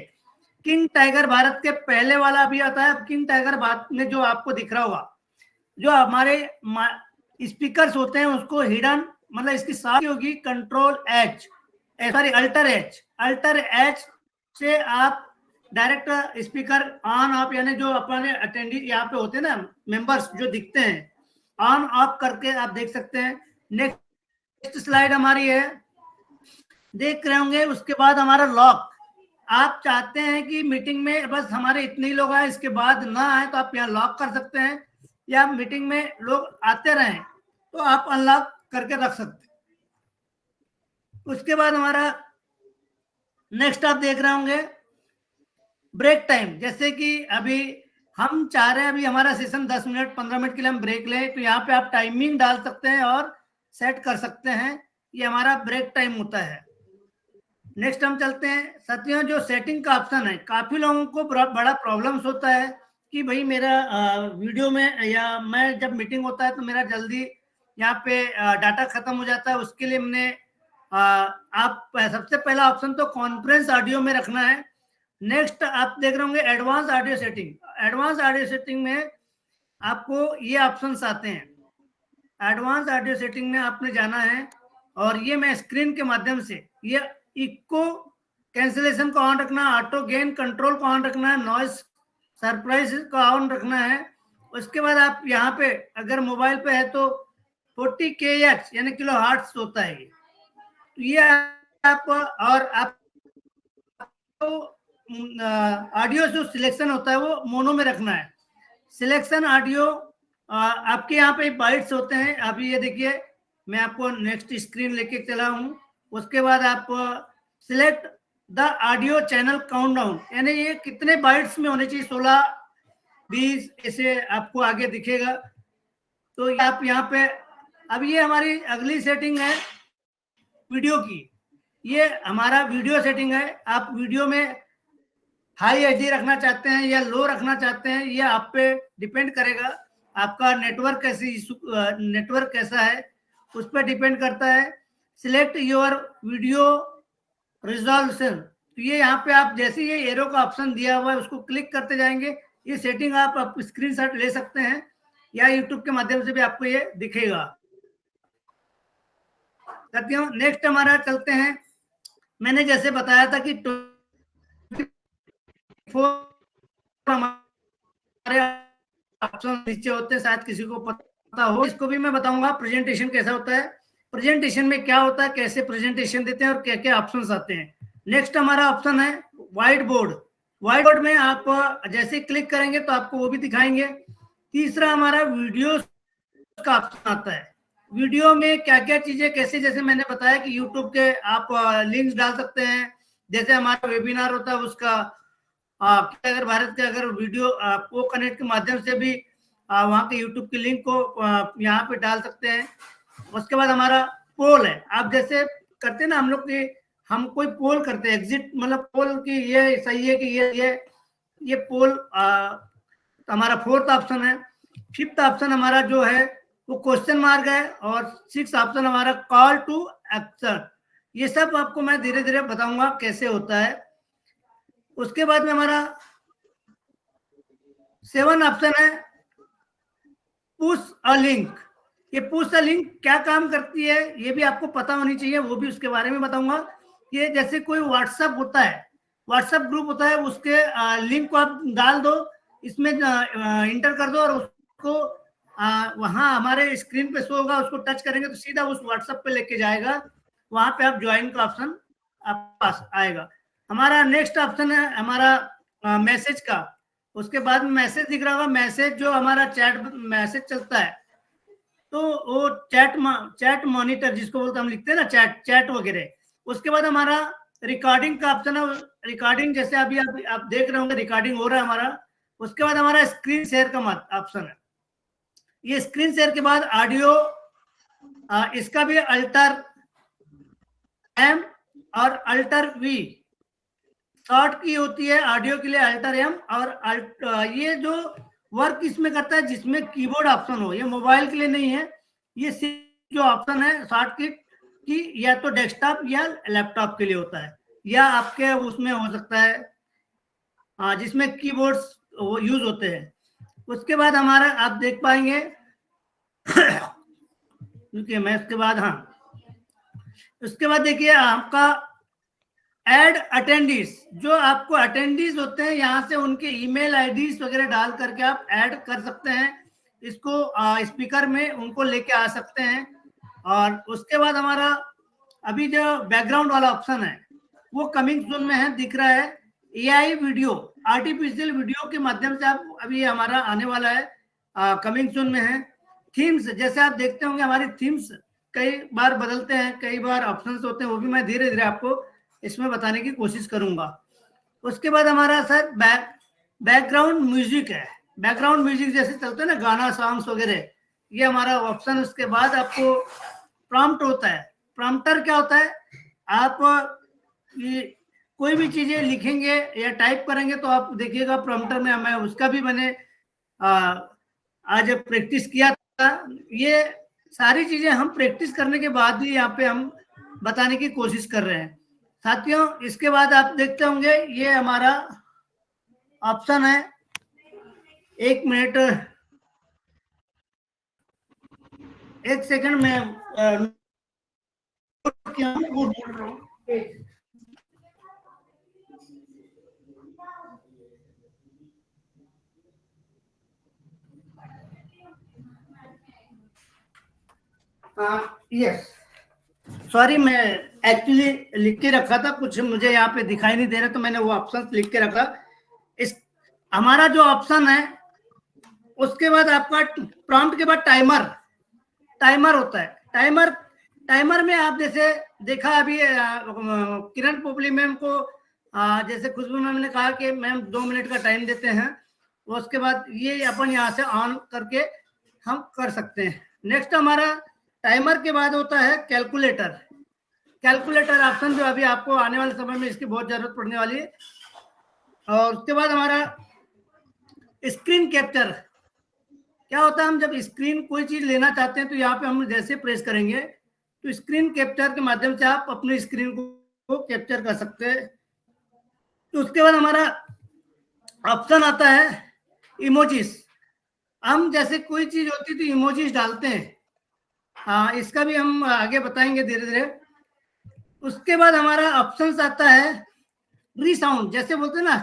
किंग टाइगर भारत के पहले वाला भी आता है। किंग टाइगर भारत में जो आपको दिख रहा होगा, जो हमारे स्पीकर्स होते हैं उसको हिडन मतलब इसकी सारी होगी control H, sorry alter H से आप डायरेक्ट स्पीकर ऑन ऑफ, यानी जो अपने अटेंडी यहाँ पे होते हैं ना मेंबर्स जो दिखते हैं, ऑन ऑफ करके आप देख सकते हैं। नेक्स्ट स्लाइड हमारी है, देख रहे होंगे। उसके बाद हमारा लॉक, आप चाहते हैं कि मीटिंग में बस हमारे इतने ही लोग आए, इसके बाद ना आए, तो आप यहाँ लॉक कर सकते हैं, या मीटिंग में लोग आते रहें तो आप अनलॉक करके रख सकते हैं। उसके बाद हमारा नेक्स्ट आप देख रहे होंगे ब्रेक टाइम, जैसे कि अभी हम चाह रहे हैं अभी हमारा सेशन 10 मिनट 15 मिनट के लिए हम ब्रेक लें, तो यहाँ पे आप टाइमिंग डाल सकते हैं और सेट कर सकते हैं, ये हमारा ब्रेक टाइम होता है। नेक्स्ट हम चलते हैं साथियों, जो सेटिंग का ऑप्शन है, काफी लोगों को बड़ा प्रॉब्लम्स होता है कि भाई मेरा वीडियो में या मैं जब मीटिंग होता है तो मेरा जल्दी यहाँ पे डाटा खत्म हो जाता है। उसके लिए हमने आप सबसे पहला ऑप्शन तो कॉन्फ्रेंस ऑडियो में रखना है। नेक्स्ट आप देख रहे होंगे advance audio setting. Advance audio setting में आपको ये ऑप्शंस आते हैं। एडवांस ऑडियो सेटिंग में आपने जाना है और ये मैं स्क्रीन के माध्यम से, ये इको कैंसिलेशन को ऑन रखना है, ऑटो गेन कंट्रोल को ऑन रखना है, नॉइज सरप्राइज को ऑन रखना है। उसके बाद आप यहाँ पे अगर मोबाइल पे है तो 40 kHz यानी किलो हर्ट्ज होता है ये आप, और आप ऑडियो जो सिलेक्शन होता है वो मोनो में रखना है। सिलेक्शन ऑडियो आपके यहाँ पे बाइट्स होते हैं। अभी ये देखिए मैं आपको नेक्स्ट स्क्रीन लेके चला हूँ। उसके बाद आप select the audio channel countdown, यानी ये कितने बाइट्स में होने चाहिए, 16 20 ऐसे आपको आगे दिखेगा। तो आप यहाँ पे, अब ये हमारी अगली सेटिंग है वीडियो की। ये हमारा वीडियो सेटिंग है। आप वीडियो में हाई एचडी रखना चाहते हैं या लो रखना चाहते हैं, ये आप पे डिपेंड करेगा। आपका नेटवर्क कैसा है उस पर डिपेंड करता है। सिलेक्ट योर वीडियो रिजोल्यूशन, तो ये यहाँ पे आप जैसे ये एरो का ऑप्शन दिया हुआ है उसको क्लिक करते जाएंगे, ये सेटिंग आप स्क्रीनशॉट ले सकते हैं या यूट्यूब के माध्यम से भी आपको ये दिखेगा। साथियों नेक्स्ट हमारा चलते हैं, मैंने जैसे बताया था कि हमारे ऑप्शन नीचे होते हैं, शायद किसी को पता हो, इसको भी मैं बताऊंगा प्रेजेंटेशन कैसा होता है, प्रेजेंटेशन में क्या होता है, कैसे प्रेजेंटेशन देते हैं और क्या क्या ऑप्शंस आते हैं। नेक्स्ट हमारा ऑप्शन है व्हाइट बोर्ड। व्हाइट बोर्ड में आप जैसे क्लिक करेंगे तो आपको वो भी दिखाएंगे। तीसरा हमारा वीडियो का ऑप्शन आता है। वीडियो में क्या क्या चीजें कैसे, जैसे मैंने बताया कि यूट्यूब के आप लिंक्स डाल सकते हैं, जैसे हमारा वेबिनार होता है उसका अगर भारत के अगर वीडियो को कनेक्ट के माध्यम से भी वहाँ के यूट्यूब के लिंक को यहाँ पे डाल सकते हैं। उसके बाद हमारा पोल है, आप जैसे करते हैं ना हम लोग की, हम कोई पोल करते हैं एग्जिट, मतलब पोल की ये सही है कि ये पोल हमारा फोर्थ ऑप्शन है। फिफ्थ ऑप्शन हमारा जो है वो क्वेश्चन मार्क है और सिक्स ऑप्शन हमारा कॉल टू एक्शन। ये सब आपको मैं धीरे धीरे बताऊंगा कैसे होता है। उसके बाद में हमारा 7 ऑप्शन है पुश अ लिंक। ये पुश अ लिंक क्या काम करती है ये भी आपको पता होनी चाहिए, वो भी उसके बारे में बताऊंगा। ये जैसे कोई व्हाट्सएप होता है, व्हाट्सएप ग्रुप होता है, उसके लिंक को आप डाल दो, इसमें इंटर कर दो और उसको वहां हमारे स्क्रीन पे शो होगा, उसको टच करेंगे तो सीधा उस व्हाट्सएप पे लेके जाएगा, वहां पे आप ज्वाइन का ऑप्शन आप पास आएगा। हमारा नेक्स्ट ऑप्शन है हमारा मैसेज का। उसके बाद में मैसेज दिख रहा होगा, मैसेज जो हमारा चैट मैसेज चलता है तो वो चैट मॉनिटर जिसको बोलते हैं, हम लिखते हैं ना चैट वगैरह। उसके बाद हमारा रिकॉर्डिंग का ऑप्शन है, रिकॉर्डिंग जैसे अभी आप देख रहे होंगे रिकॉर्डिंग हो रहा है हमारा। उसके बाद हमारा स्क्रीन शेयर का ऑप्शन है। ये स्क्रीन शेयर के बाद ऑडियो, इसका भी अल्टर एम और अल्टर वी शॉर्ट की होती है, ऑडियो के लिए अल्टर एम और ये जो वर्क इसमें करता है जिसमें कीबोर्ड ऑप्शन हो, ये मोबाइल के लिए नहीं है, ये सिर्फ जो ऑप्शन है शॉर्टकट की या तो डेस्कटॉप या लैपटॉप के लिए होता है, या आपके उसमें हो सकता है जिसमें कीबोर्ड्स यूज होते हैं। उसके बाद हमारा आप देख पाएंगे क्योंकि मैं इसके बाद उसके बाद देखिए आपका ऐड अटेंडीज, जो आपको अटेंडीज होते हैं यहाँ से उनके ईमेल आईडीज वगैरह डाल करके आप ऐड कर सकते हैं, इसको स्पीकर में उनको लेके आ सकते हैं। और उसके बाद हमारा अभी जो बैकग्राउंड वाला ऑप्शन है वो कमिंग सून में है, दिख रहा है। एआई वीडियो, आर्टिफिशियल वीडियो के माध्यम से आप अभी हमारा आने वाला है, कमिंग सून में है। थीम्स, जैसे आप देखते होंगे हमारी थीम्स कई बार बदलते हैं, कई बार ऑप्शंस होते हैं, वो भी मैं धीरे धीरे आपको इसमें बताने की कोशिश करूंगा। उसके बाद हमारा सर बैकग्राउंड म्यूजिक है। बैकग्राउंड म्यूजिक जैसे चलते हैं ना गाना, सॉन्ग्स वगैरह, ये हमारा ऑप्शन। उसके बाद आपको प्रॉम्प्ट होता है। प्रॉम्प्टर क्या होता है, आप ये कोई भी चीजें लिखेंगे या टाइप करेंगे तो आप देखिएगा प्रॉम्प्टर में, मैं उसका भी मैंने आज प्रैक्टिस किया था। ये सारी चीजें हम प्रैक्टिस करने के बाद ही यहाँ पे हम बताने की कोशिश कर रहे हैं साथियों। इसके बाद आप देखते होंगे ये हमारा ऑप्शन है, 1 मिनट 1 सेकंड में यस, सॉरी, मैं एक्चुअली लिख के रखा था, कुछ मुझे यहाँ पे दिखाई नहीं दे रहा तो मैंने वो ऑप्शन लिख के रखा। इस हमारा जो ऑप्शन है उसके बाद आपका प्रॉम्प्ट के बाद टाइमर होता है। टाइमर में आप जैसे देखा अभी किरण पोपली मैम को, जैसे खुशबू मैम ने कहा कि मैम 2 मिनट का टाइम देते हैं, उसके बाद ये अपन यहाँ से ऑन करके हम कर सकते हैं। नेक्स्ट हमारा टाइमर के बाद होता है कैलकुलेटर ऑप्शन, जो अभी आपको आने वाले समय में इसकी बहुत जरूरत पड़ने वाली है। और उसके बाद हमारा स्क्रीन कैप्चर क्या होता है, हम जब स्क्रीन कोई चीज लेना चाहते हैं तो यहाँ पे हम जैसे प्रेस करेंगे तो स्क्रीन कैप्चर के माध्यम से आप अपने स्क्रीन को कैप्चर कर सकते हैं। तो उसके बाद हमारा ऑप्शन आता है इमोजीज। हम जैसे कोई चीज होती तो इमोजीज डालते हैं, हाँ, इसका भी हम आगे बताएंगे धीरे धीरे। उसके बाद हमारा ऑप्शन आता है रीसाउंड, जैसे बोलते हैं ना,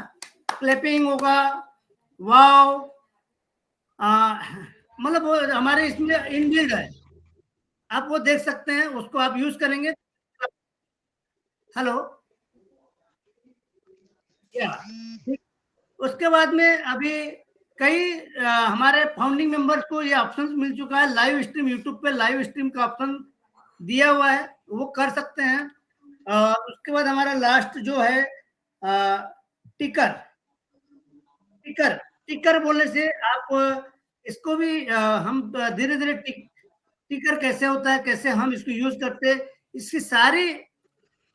क्लैपिंग होगा, वाव, मतलब वो हमारे इसमें इनबिल्ड है, आप वो देख सकते हैं, उसको आप यूज करेंगे। हेलो, या उसके बाद में अभी कई हमारे फाउंडिंग मेंबर्स को ये ऑप्शन मिल चुका है, लाइव स्ट्रीम, यूट्यूब पे लाइव स्ट्रीम का ऑप्शन दिया हुआ है, वो कर सकते हैं। उसके बाद हमारा लास्ट जो है टिकर बोलने से आप इसको भी हम धीरे धीरे टिकर कैसे होता है, कैसे हम इसको यूज करते हैं, इसकी सारी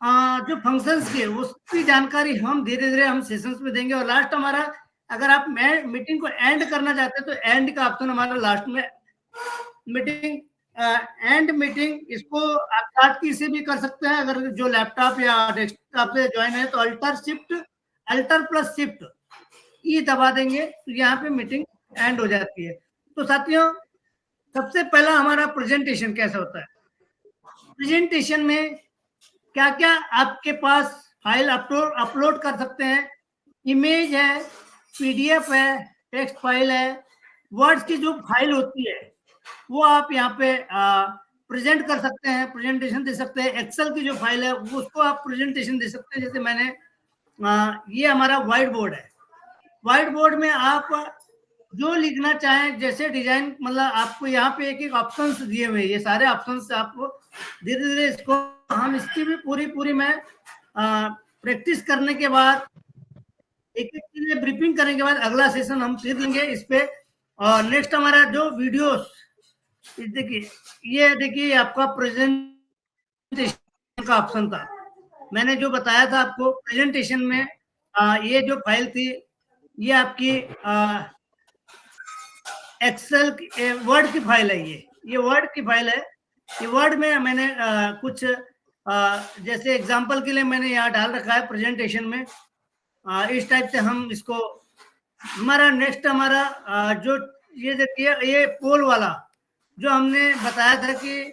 जो फंक्शंस की उसकी जानकारी हम धीरे धीरे हम सेशंस में देंगे। और लास्ट हमारा, अगर आप मीटिंग को एंड करना चाहते हैं तो एंड का ऑप्शन हमारा लास्ट में, मीटिंग एंड मीटिंग, इसको आप स्टार्ट की से भी कर सकते हैं। अगर जो लैपटॉप या डेस्कटॉप से ज्वाइन है तो अल्टर प्लस शिफ्ट ई दबा देंगे तो यहाँ पे मीटिंग एंड हो जाती है। तो साथियों, सबसे पहला हमारा प्रेजेंटेशन कैसा होता है। प्रेजेंटेशन में क्या क्या आपके पास फाइल अपलोड कर सकते हैं, इमेज है, पीडीएफ है, टेक्स्ट फाइल है, वर्ड्स की जो फाइल होती है वो आप यहाँ पे प्रेजेंट कर सकते हैं, प्रेजेंटेशन दे सकते हैं। एक्सेल की जो फाइल है उसको आप प्रेजेंटेशन दे सकते हैं। जैसे मैंने ये हमारा व्हाइट बोर्ड है, व्हाइट बोर्ड में आप जो लिखना चाहें, जैसे डिजाइन, मतलब आपको यहाँ पे एक एक ऑप्शंस दिए हुए, ये सारे ऑप्शंस आपको धीरे धीरे इसको हम इसकी भी पूरी मैं प्रैक्टिस करने के बाद, एक एक चीजें ब्रीफिंग करने के बाद अगला सेशन हम फिर लेंगे इस पे। और नेक्स्ट हमारा जो वीडियोस, देखिए ये देखिए आपका प्रेजेंटेशन का ऑप्शन था, मैंने जो बताया था आपको प्रेजेंटेशन में, ये जो फाइल थी ये आपकी एक्सेल वर्ड की फाइल है, ये वर्ड की फाइल है। ये वर्ड में मैंने कुछ जैसे एग्जांपल के लिए मैंने यहाँ डाल रखा है प्रेजेंटेशन में, इस टाइप से हम इसको, हमारा नेक्स्ट हमारा जो ये देखिए, ये पोल वाला जो हमने बताया था कि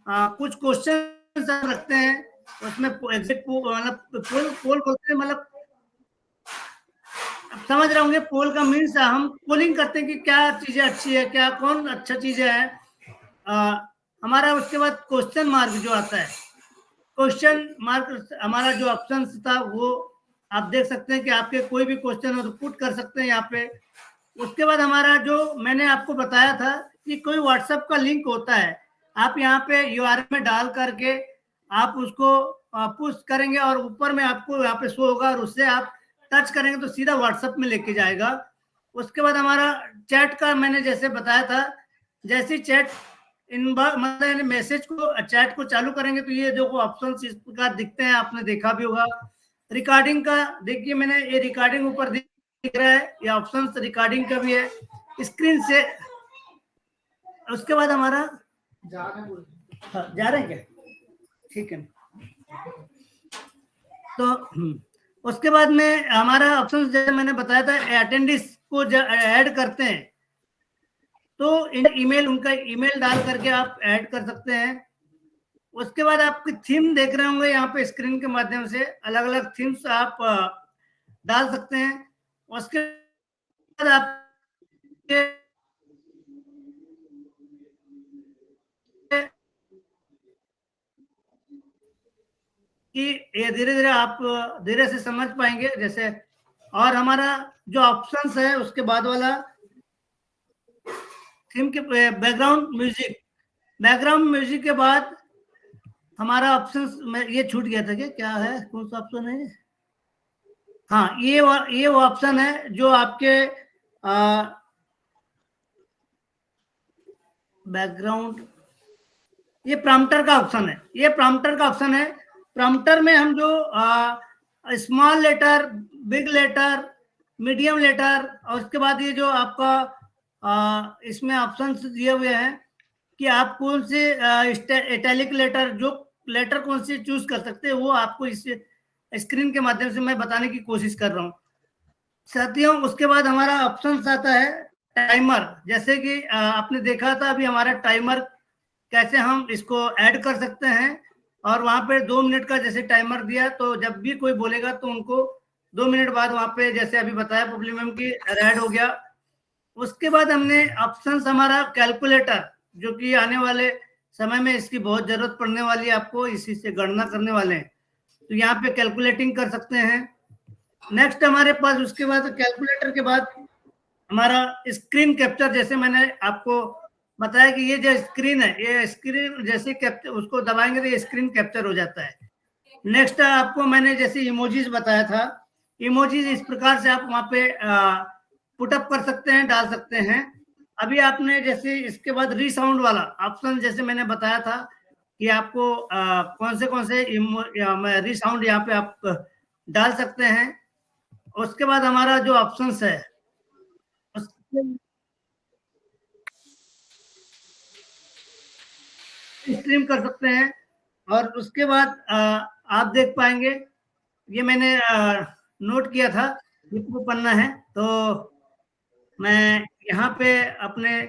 कुछ क्वेश्चन रखते हैं, उसमें एग्जिट मतलब पोल बोलते हैं, मतलब अब समझ रहे होंगे पोल का मीन्स हम पोलिंग करते हैं कि क्या चीजें अच्छी है, क्या कौन अच्छा चीजें है। हमारा उसके बाद क्वेश्चन मार्क जो आता है, क्वेश्चन मार्क हमारा जो ऑप्शन था वो आप देख सकते हैं कि आपके कोई भी क्वेश्चन हो तो पुट कर सकते हैं यहाँ पे। उसके बाद हमारा जो मैंने आपको बताया था कि कोई व्हाट्सएप का लिंक होता है, आप यहाँ पे यूआरएल में डाल करके आप उसको पुश करेंगे और ऊपर में आपको यहाँ पे शो होगा और उससे आप टच करेंगे तो सीधा व्हाट्सएप में लेके जाएगा। उसके बाद हमारा चैट का मैंने जैसे बताया था, जैसे चैट मतलब मैसेज को चैट को चालू करेंगे तो ये जो ऑप्शन इस प्रकार दिखते हैं, आपने देखा भी होगा। रिकॉर्डिंग का देखिए, मैंने ये रिकॉर्डिंग ऊपर दिख रहा है, ये ऑप्शन रिकॉर्डिंग का भी है स्क्रीन से। उसके बाद हमारा जा रहे हैं क्या, ठीक है। तो उसके बाद में हमारा ऑप्शन जैसे मैंने बताया था, अटेंडेंस को ऐड करते हैं तो ईमेल, उनका ईमेल डाल करके आप ऐड कर सकते हैं। उसके बाद आपकी थीम देख रहे होंगे यहाँ पे स्क्रीन के माध्यम से, अलग अलग थीम्स आप डाल सकते हैं। उसके बाद आप कि ये धीरे धीरे आप धीरे से समझ पाएंगे जैसे। और हमारा जो ऑप्शंस है उसके बाद वाला थीम के बैकग्राउंड म्यूजिक के बाद हमारा ऑप्शन ये छूट गया था क्या है, कौन सा ऑप्शन है? हाँ, ये वो ऑप्शन है जो आपके बैकग्राउंड, ये प्रॉम्प्टर का ऑप्शन है, ये प्रॉम्प्टर का ऑप्शन है। प्रॉम्प्टर में हम जो small letter, big letter, medium letter और उसके बाद ये जो आपका इसमें ऑप्शन दिए हुए हैं कि आप कौन से इटैलिक लेटर, जो लेटर कौन से चूज कर सकते हैं, वो आपको इस स्क्रीन के माध्यम से मैं बताने की कोशिश कर रहा हूँ साथियों। उसके बाद हमारा ऑप्शन आता है टाइमर, जैसे कि आपने देखा था अभी हमारा टाइमर कैसे हम इसको ऐड कर सकते हैं। और वहां पे 2 मिनट का जैसे टाइमर दिया, तो जब भी कोई बोलेगा तो उनको 2 मिनट बाद वहां पे जैसे अभी बताया पब्लिक मैम की ऐड हो गया। उसके बाद हमने ऑप्शंस हमारा कैलकुलेटर, जो कि आने वाले समय में इसकी बहुत जरूरत पड़ने वाली है, आपको इसी से गणना करने वाले हैं, तो यहाँ पे कैलकुलेटिंग कर सकते हैं। नेक्स्ट हमारे पास उसके बाद कैलकुलेटर के बाद हमारा स्क्रीन कैप्चर, जैसे मैंने आपको बताया कि ये जो स्क्रीन है, ये स्क्रीन जैसे कैप्चर उसको दबाएंगे तो ये स्क्रीन कैप्चर हो जाता है। नेक्स्ट आपको मैंने जैसे इमोजीज बताया था, इमोजीज इस प्रकार से आप वहां पे पुटअप कर सकते हैं, डाल सकते हैं। अभी आपने जैसे इसके बाद रीसाउंड वाला ऑप्शन जैसे मैंने बताया था कि आपको कौन से रीसाउंड यहाँ पे आप डाल सकते हैं। उसके बाद हमारा जो ऑप्शंस है स्ट्रीम कर सकते हैं। और उसके बाद आप देख पाएंगे, ये मैंने नोट किया था, ये पन्ना है, तो मैं यहाँ पे अपने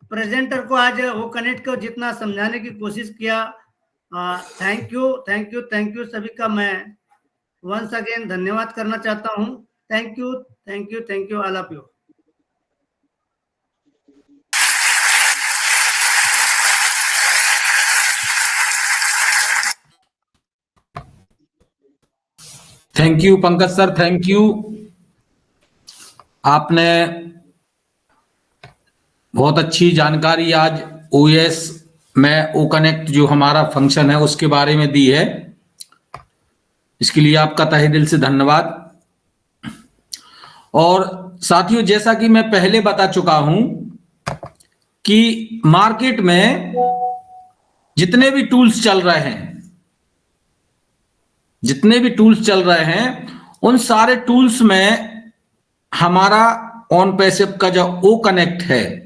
प्रेजेंटर को आज वो कनेक्ट को जितना समझाने की कोशिश किया। थैंक यू सभी का मैं वंस अगेन धन्यवाद करना चाहता हूँ। Thank you all of you. Thank you Pankaj sir, thank you. आपने बहुत अच्छी जानकारी आज ओएस में ओ कनेक्ट जो हमारा फंक्शन है उसके बारे में दी है, इसके लिए आपका तहे दिल से धन्यवाद। और साथियों, जैसा कि मैं पहले बता चुका हूं कि मार्केट में जितने भी टूल्स चल रहे हैं उन सारे टूल्स में हमारा ऑन पैसिव का जो ओ कनेक्ट है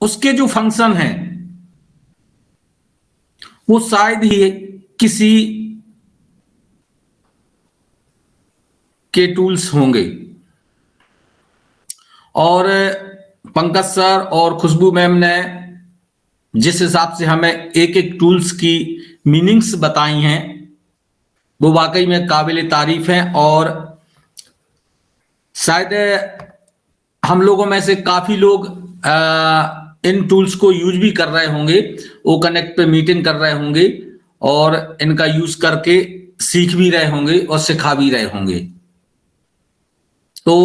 उसके जो फंक्शन हैं वो शायद ही किसी के टूल्स होंगे। और पंकज सर और खुशबू मैम ने जिस हिसाब से हमें एक एक टूल्स की मीनिंग्स बताई हैं वो वाकई में काबिल तारीफ है। और शायद हम लोगों में से काफी लोग इन टूल्स को यूज भी कर रहे होंगे, ओ कनेक्ट पे मीटिंग कर रहे होंगे और इनका यूज करके सीख भी रहे होंगे और सिखा भी रहे होंगे। तो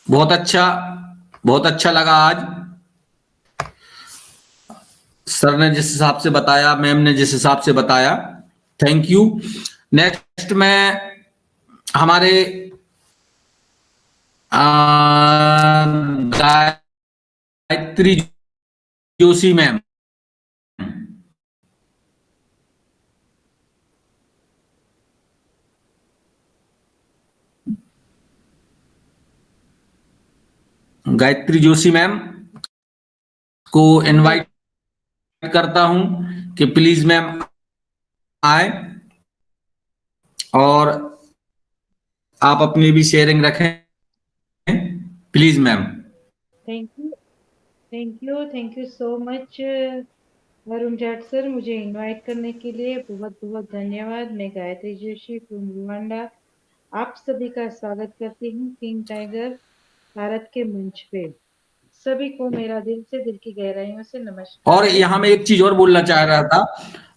बहुत अच्छा लगा आज सर ने जिस हिसाब से बताया, मैम ने जिस हिसाब से बताया, थैंक यू। नेक्स्ट में हमारे गायत्री जोशी मैम। गायत्री जोशी मैम को इनवाइट करता हूं कि प्लीज मैम आए और आप अपनी भी शेयरिंग रखें, please ma'am. Thank you so much Varun Jat sir, मुझे इनवाइट करने के लिए बहुत बहुत धन्यवाद। मैं गायत्री जोशी फ्रॉम रुवांडा आप सभी का स्वागत करती हूँ किंग टाइगर भारत के मंच पे। सभी को मेरा दिल की गहराइयों से नमस्कार। और यहाँ मैं एक चीज और बोलना चाह रहा था,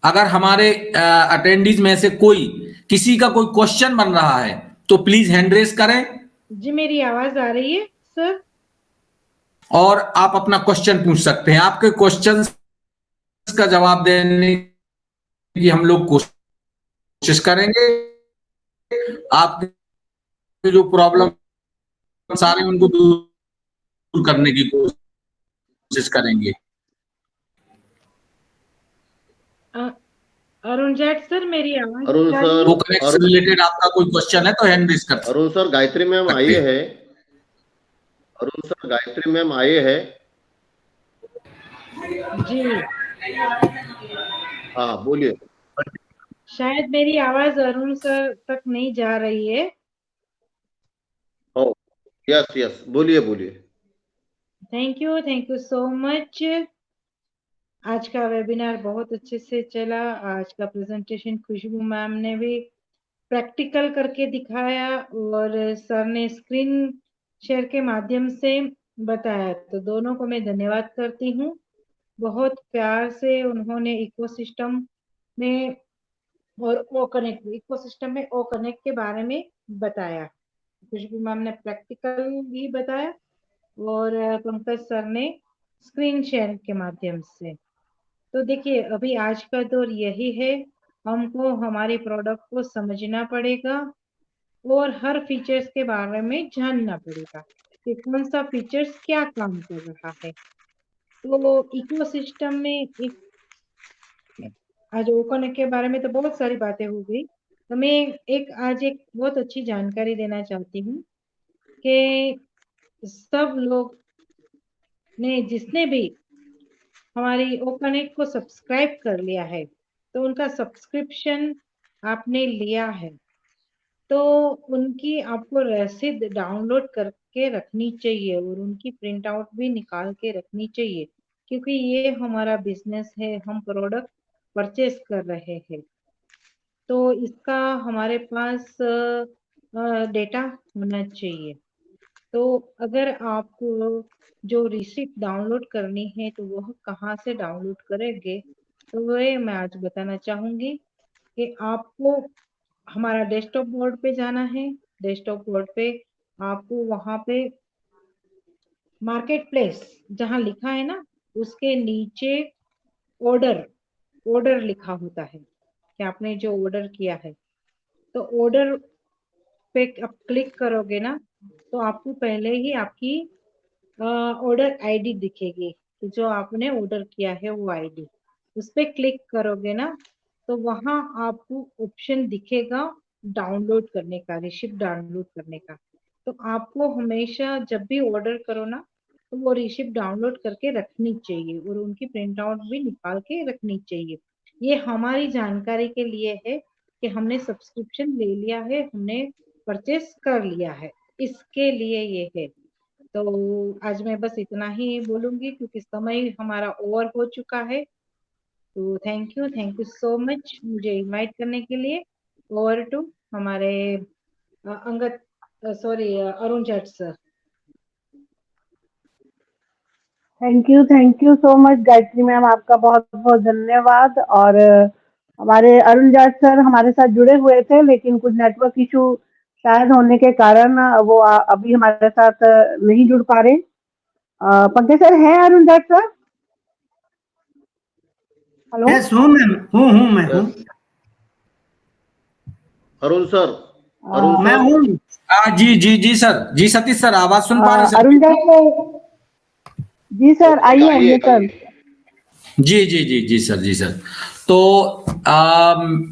अगर हमारे अटेंडीज में से किसी का कोई क्वेश्चन बन रहा है तो प्लीज हैंड रेस करें। जी मेरी आवाज आ रही है सर? और आप अपना क्वेश्चन पूछ सकते हैं। आपके क्वेश्चन का जवाब देने की हम लोग कोशिश करेंगे। आपके जो प्रॉब्लम सारे उनको दूर करने की कोशिश करेंगे। अरुण जाट सर मेरी आवाज अरुण सर, वो कनेक्ट से रिलेटेड आपका कोई क्वेश्चन है तो हैंड रेस कर। अरुण सर गायत्री मैम आए हैं। अरुण सर गायत्री मैम आए हैं जी। हाँ बोलिए। शायद मेरी आवाज अरुण सर तक नहीं जा रही है। ओ यस यस, बोलिए। Thank you so much. आज का वेबिनार बहुत अच्छे से चला। आज का प्रेजेंटेशन खुशबू मैम ने भी प्रैक्टिकल करके दिखाया और सर ने स्क्रीन शेयर के माध्यम से बताया, तो दोनों को मैं धन्यवाद करती हूँ। बहुत प्यार से उन्होंने इकोसिस्टम में और ओ कनेक्ट के बारे में बताया। खुशबू मैम ने प्रैक्टिकल भी बताया और पंकज सर ने स्क्रीन शेयर के माध्यम से। तो देखिए अभी आज का दौर यही है, हमको हमारे प्रोडक्ट को समझना पड़ेगा और हर फीचर्स के बारे में जानना पड़ेगा कि कौन सा फीचर्स क्या काम कर रहा है। तो इकोसिस्टम में एक आज ओपन के बारे में तो बहुत सारी बातें हो गई, तो मैं आज एक बहुत अच्छी जानकारी देना चाहती हूँ कि सब लोग ने जिसने भी हमारी ओकनेक्ट को सब्सक्राइब कर लिया है तो उनका सब्सक्रिप्शन आपने लिया है तो उनकी आपको रसीद डाउनलोड करके रखनी चाहिए और उनकी प्रिंट आउट भी निकाल के रखनी चाहिए, क्योंकि ये हमारा बिजनेस है, हम प्रोडक्ट परचेस कर रहे हैं तो इसका हमारे पास डेटा होना चाहिए। तो अगर आपको जो रिसिप्ट डाउनलोड करनी है तो वह कहाँ से डाउनलोड करेंगे, तो वह मैं आज बताना चाहूंगी कि आपको हमारा डेस्कटॉप बोर्ड पे जाना है। डेस्कटॉप बोर्ड पे आपको वहां पे मार्केट प्लेस जहां लिखा है ना उसके नीचे ऑर्डर लिखा होता है कि आपने जो ऑर्डर किया है, तो ऑर्डर पे आप क्लिक करोगे ना तो आपको पहले ही आपकी ऑर्डर आईडी दिखेगी कि जो आपने ऑर्डर किया है वो आईडी, उस पर क्लिक करोगे ना तो वहां आपको ऑप्शन दिखेगा डाउनलोड करने का, रिसिप्ट डाउनलोड करने का। तो आपको हमेशा जब भी ऑर्डर करो ना तो वो रिसिप्ट डाउनलोड करके रखनी चाहिए और उनकी प्रिंट आउट भी निकाल के रखनी चाहिए। ये हमारी जानकारी के लिए है कि हमने सब्सक्रिप्शन ले लिया है, हमने परचेस कर लिया है, इसके लिए ये है। तो आज मैं बस इतना ही बोलूंगी क्योंकि समय हमारा ओवर हो चुका है। तो थैंक यू सो मच मुझे इनवाइट करने के लिए। ओवर टू हमारे Angad, sorry, Arun Jat sir. Thank you so much Gayatri ma'am, आपका बहुत बहुत धन्यवाद। और हमारे अरुण जाट सर हमारे साथ जुड़े हुए थे, लेकिन कुछ नेटवर्क इशू शायद होने के कारण वो अभी हमारे साथ नहीं जुड़ पा रहे। पंकज सर है Arun Jat sir? Hello. Yes, हूँ मैम, हूँ मैं हूँ। अरुण सर, मैं हूँ। जी जी जी सर, जी सतीश सर, आवाज सुन पा रहे सर? अरुण जाट सर, जी सर, ओके, आइए सर। जी जी जी जी सर, जी सर। तो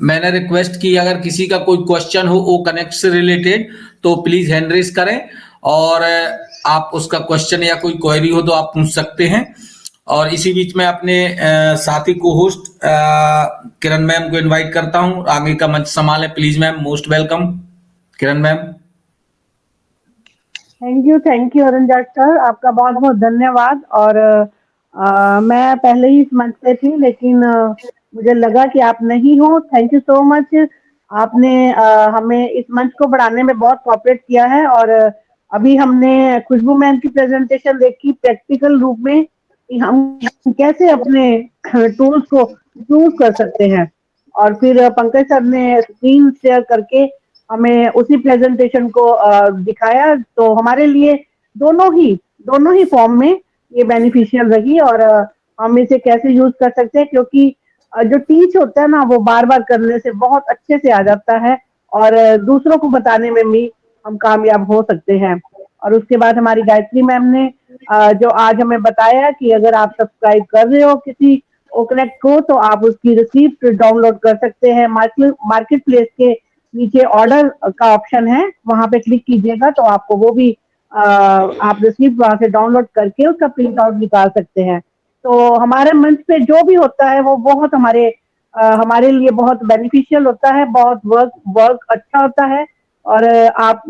मैंने रिक्वेस्ट की अगर किसी का कोई क्वेश्चन हो वो कनेक्ट से रिलेटेड तो प्लीज हैंड रेज करें, और आप उसका क्वेश्चन या कोई क्वेरी हो तो आप पूछ सकते हैं। और इसी बीच में अपने साथी को होस्ट किरण मैम को इनवाइट करता हूं, आगे का मंच संभालें please ma'am. Most welcome Kiran ma'am. Thank you Arun Jat sir, आपका बहुत बहुत धन्यवाद। और मैं पहले ही इस मंच पे थी, लेकिन मुझे लगा कि आप नहीं हो। Thank you so much. आपने हमें इस मंच को बढ़ाने में बहुत कोऑपरेट किया है। और अभी हमने खुशबू मैम की प्रेजेंटेशन देखी प्रैक्टिकल रूप में कि हम कैसे अपने टूल्स को यूज कर सकते हैं। और फिर पंकज सर ने स्क्रीन शेयर करके हमें उसी प्रेजेंटेशन को दिखाया। तो हमारे लिए दोनों ही फॉर्म में ये बेनिफिशियल रही। और हम इसे कैसे यूज कर सकते हैं, क्योंकि जो टीच होता है ना, वो बार बार करने से बहुत अच्छे से आ जाता है, और दूसरों को बताने में भी हम कामयाब हो सकते हैं। और उसके बाद हमारी गायत्री मैम ने जो आज हमें बताया कि अगर आप सब्सक्राइब कर रहे हो किसी ओकनेक्ट को, तो आप उसकी रिसीप्ट डाउनलोड कर सकते हैं। मार्केट प्लेस के नीचे ऑर्डर का ऑप्शन है, वहां पे क्लिक कीजिएगा तो आपको वो भी आप रिसीप्ट वहां से डाउनलोड करके उसका प्रिंट आउट निकाल सकते हैं। तो हमारे मंच पे जो भी होता है वो बहुत हमारे लिए बहुत बेनिफिशियल होता है, बहुत वर्क अच्छा होता है। और आप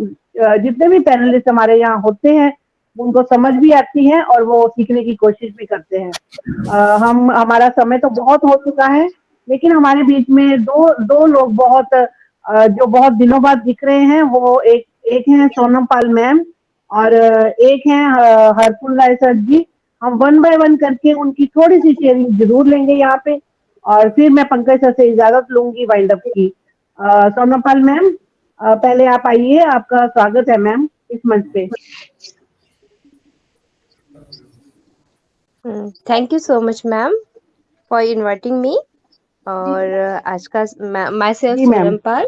जितने भी पैनलिस्ट हमारे यहाँ होते हैं उनको समझ भी आती है और वो सीखने की कोशिश भी करते हैं। हमारा समय तो बहुत हो चुका है, लेकिन हमारे बीच में दो लोग जो बहुत दिनों बाद दिख रहे हैं, वो एक हैं सोनम पाल मैम, और एक हैं हरपुल राय सर जी। हम वन बाय वन करके उनकी थोड़ी सी शेयरिंग जरूर लेंगे यहाँ पे, और फिर मैं पंकज सर से इजाजत लूंगी वाइंड अप की। सोनम पाल मैम, पहले आप आइए, आपका स्वागत है मैम इस मंच पे। Thank you so much ma'am for inviting me. और आज का माई सेल्फ जी मैम। सोनम पाल,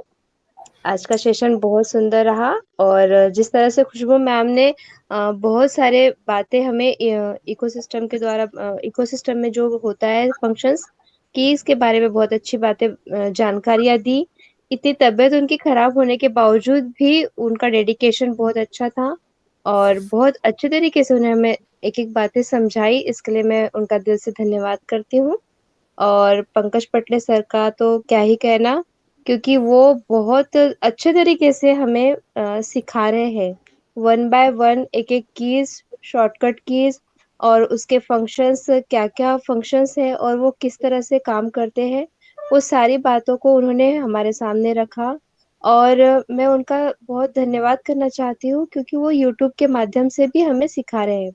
आज का सेशन बहुत सुंदर रहा। और जिस तरह से खुशबू मैम ने बहुत सारे बातें हमें इकोसिस्टम के द्वारा, इकोसिस्टम में जो होता है फंक्शंस की, इसके बारे में बहुत अच्छी बातें, जानकारियां दी। इतनी तबीयत उनकी खराब होने के बावजूद भी उनका डेडिकेशन बहुत अच्छा था, और बहुत अच्छे तरीके से उन्हें हमें एक एक बातें समझाई। इसके लिए मैं उनका दिल से धन्यवाद करती हूँ। और पंकज पटले सर का तो क्या ही कहना, क्योंकि वो बहुत अच्छे तरीके से हमें सिखा रहे हैं, वन बाय वन, एक एक कीज, शॉर्टकट कीज, और उसके फंक्शंस, क्या क्या फंक्शंस है और वो किस तरह से काम करते हैं, वो सारी बातों को उन्होंने हमारे सामने रखा। और मैं उनका बहुत धन्यवाद करना चाहती हूँ, क्योंकि वो यूट्यूब के माध्यम से भी हमें सिखा रहे हैं।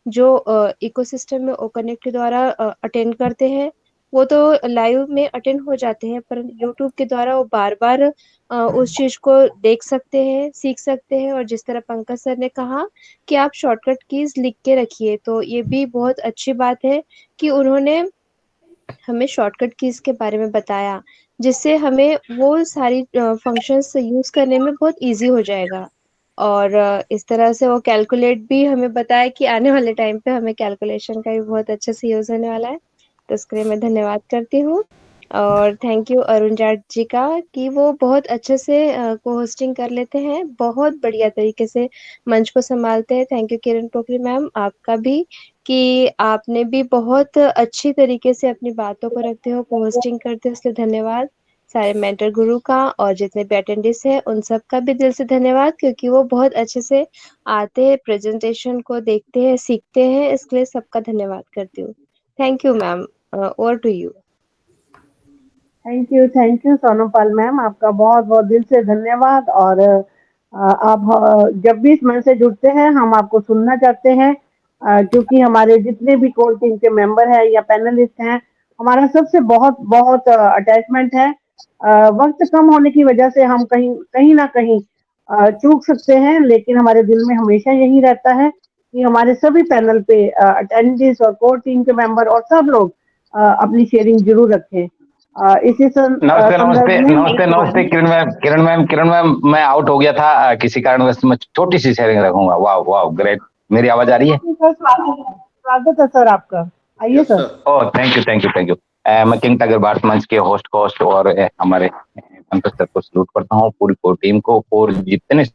जो इकोसिस्टम में ओकनेक्ट के द्वारा अटेंड करते हैं, वो तो लाइव में अटेंड हो जाते हैं, पर यूट्यूब के द्वारा वो बार बार उस चीज को देख सकते हैं, सीख सकते हैं। और जिस तरह पंकज सर ने कहा कि आप शॉर्टकट कीज लिख के रखिए, तो ये भी बहुत अच्छी बात है कि उन्होंने हमें शॉर्टकट कीज के बारे में बताया, जिससे हमें वो सारी फंक्शंस यूज करने में बहुत इजी हो जाएगा। और इस तरह से वो कैलकुलेट भी हमें बताया कि आने वाले टाइम पे हमें कैलकुलेशन का भी बहुत अच्छे से यूज होने वाला है। तो इसके लिए मैं धन्यवाद करती हूँ। और थैंक यू अरुण जाट जी का, कि वो बहुत अच्छे से को होस्टिंग कर लेते हैं, बहुत बढ़िया तरीके से मंच को संभालते हैं। Thank you Kiran Pokhari ma'am, आपका भी, कि आपने भी बहुत अच्छी तरीके से अपनी बातों को रखते हो, को होस्टिंग करते हो, इसलिए धन्यवाद। सारे मेंटर गुरु का और जितने भी अटेंडेंट्स है उन सब का भी दिल से धन्यवाद, क्योंकि वो बहुत अच्छे से आते हैं, प्रेजेंटेशन को देखते हैं, सीखते हैं, इसके लिए सबका धन्यवाद करती हूँ। Thank you ma'am, over to you. Thank you Sonopal ma'am, आपका बहुत बहुत दिल से धन्यवाद। और आप जब भी इस मंच से जुड़ते हैं हम आपको सुनना चाहते हैं, क्योंकि हमारे जितने भी कोर टीम के मेंबर हैं या पैनलिस्ट हैं, हमारा सबसे बहुत बहुत अटैचमेंट है। वक्त कम होने की वजह से हम कहीं कहीं ना कहीं चूक सकते हैं, लेकिन हमारे दिल में हमेशा यही रहता है कि हमारे सभी पैनल पे अटेंडेंट्स और कोर टीम के मेंबर और सब लोग अपनी शेयरिंग जरूर रखें। इसी नमस्ते संदर्भ नमस्ते में नमस्ते नमस्ते किरण मैम मैं आउट हो गया था किसी कारणवश। मैं छोटी सी शेयरिंग रखूंगा। वाह वाह ग्रेट। मेरी आवाज आ रही है? सर, स्वागत है सर आपका, आइए सर। Oh thank you. मैं किंग टाइगर भारत मंच के होस्ट और हमारे पंकज सर को सलूट करता हूँ, पूरी कोर टीम को और जितने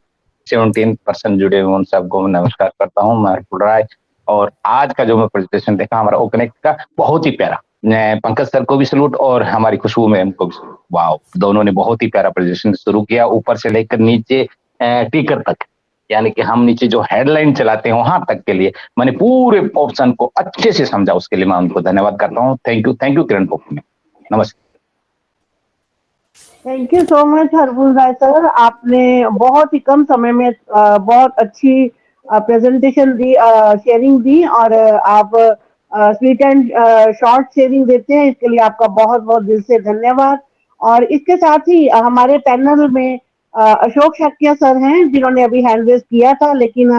17% जुड़े हुए उन सबको नमस्कार करता हूँ। मैं राय और आज का जो मैं प्रेजेंटेशन देखा हमारा ओकनेक्ट का, बहुत ही प्यारा। पंकज सर को भी सलूट और हमारी खुशबू मैम को भी सलूट। वाह, दोनों ने बहुत ही प्यारा प्रेजेंटेशन शुरू किया, ऊपर से लेकर नीचे टीकर तक, यानी कि हम नीचे जो हेडलाइन चलाते हैं वहां तक के लिए मैंने पूरे ऑप्शन को अच्छे से समझा। उसके लिए मैं उनको धन्यवाद करता हूँ। Thank you Kiran Popat. नमस्कार। Thank you so much Harbul Rai sir, आपने बहुत ही कम समय में बहुत अच्छी प्रेजेंटेशन दी, शेयरिंग दी, और आप स्वीट एंड शॉर्ट शेयरिंग देते हैं, इसके लिए आपका बहुत बहुत दिल से धन्यवाद। और इसके साथ ही हमारे पैनल में अशोक शक्या सर हैं, जिन्होंने अभी हैंड रेज किया था, लेकिन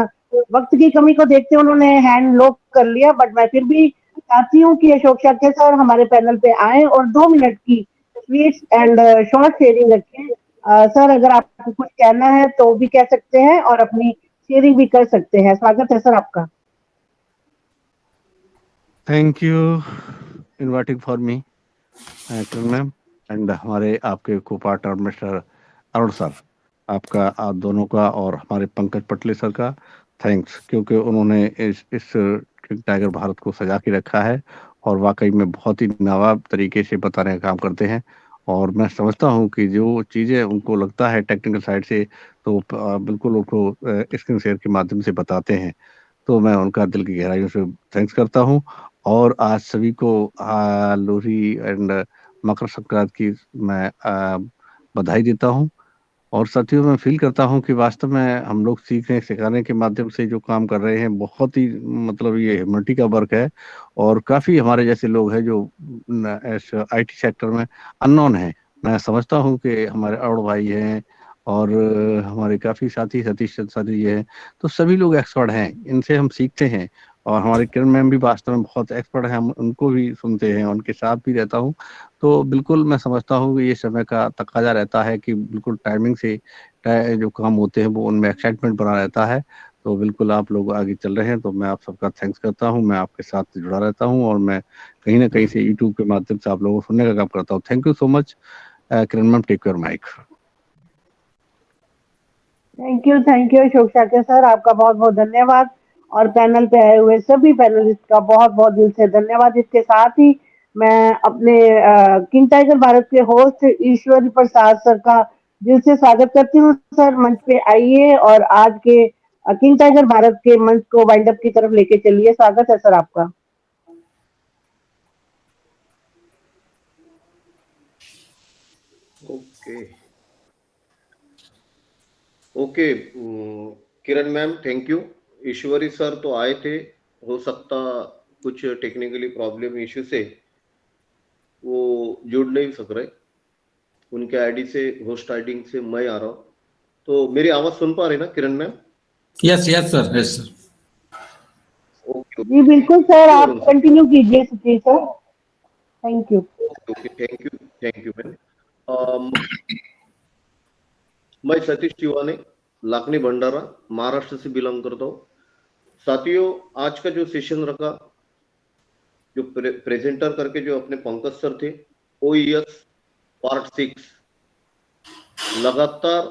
वक्त की कमी को देखते उन्होंने हैंड लो कर लिया। बट मैं फिर भी चाहती हूँ कि अशोक शक्या सर हमारे पैनल पे आए और 2 मिनट की स्वीट्स एंड शॉर्ट शेयरिंग रखें। सर, अगर आपको कुछ कहना है तो भी कह सकते हैं और अपनी शेयरिंग भी कर सकते हैं। स्वागत है सर आपका। Thank you inviting for me Kiran ma'am and हमारे आपके को पार्टनर मिस्टर अरुण सर, आपका आप दोनों का और हमारे पंकज पटले सर का थैंक्स, क्योंकि उन्होंने इस किंग टाइगर भारत को सजा के रखा है और वाकई में बहुत ही नवाब तरीके से बताने का काम करते हैं। और मैं समझता हूं कि जो चीज़ें उनको लगता है टेक्निकल साइड से, तो बिल्कुल उनको स्क्रीन शेयर के माध्यम से बताते हैं। तो मैं उनका दिल की गहराइयों से थैंक्स करता हूं। और आज सभी को लोहड़ी एंड मकर संक्रांति की मैं बधाई देता हूं। और साथियों, मैं फील करता हूं कि वास्तव में हम लोग सीखने सिखाने के माध्यम से जो काम कर रहे हैं, बहुत ही मतलब ये ह्यूमैनिटी का वर्क है। और काफ़ी हमारे जैसे लोग हैं जो आईटी सेक्टर में अननोन है। मैं समझता हूं कि हमारे अरुण भाई हैं और हमारे काफ़ी साथी सतीश साथी हैं, तो सभी लोग एक्सपर्ट हैं, इनसे हम सीखते हैं। और हमारे किरण मैम भी वास्तव में बहुत एक्सपर्ट हैं, हम उनको भी सुनते हैं, उनके साथ भी रहता हूँ। तो बिल्कुल मैं समझता हूँ कि ये समय का तकाजा रहता है कि बिल्कुल टाइमिंग से जो काम होते हैं वो उनमें एक्साइटमेंट बना रहता है। तो बिल्कुल आप लोग आगे चल रहे हैं, तो मैं आप सबका थैंक्स करता हूँ। मैं आपके साथ जुड़ा रहता हूँ और मैं कहीं ना कहीं से यूट्यूब के माध्यम से आप लोगों को सुनने का काम करता हूँ। Thank you so much Kiran ma'am, take your mic. Thank you Ashok Shakya sir, आपका बहुत बहुत धन्यवाद। और पैनल पे आए हुए सभी पैनलिस्ट का बहुत बहुत दिल से धन्यवाद। इसके साथ ही मैं अपने किंग टाइगर भारत के होस्ट ईश्वरी प्रसाद सर का दिल से स्वागत करती हूँ। सर, मंच पे आइए और आज के किंग टाइगर भारत के मंच को वाइंड अप की तरफ लेके चलिए। स्वागत है सर आपका। Okay Kiran ma'am, thank you. Ishwari sir तो आए थे, हो सकता कुछ टेक्निकली प्रॉब्लम इश्यू से वो जुड़ नहीं सक रहे। उनके आईडी से, होस्ट आईडी से मैं आ रहा हूँ। तो मेरी आवाज सुन पा रहे ना किरण मैम? Yes sir. ओके जी बिल्कुल सर, आप कंटिन्यू कीजिए Satish sir. Thank you. Okay thank you ma'am. मैं सतीश तिवारी, लाखनी भंडारा, महाराष्ट्र से बिलोंग करता हूँ। साथियों, आज का जो सेशन रखा, जो प्रेजेंटर करके जो अपने पंकज सर थे, OES पार्ट 6, लगातार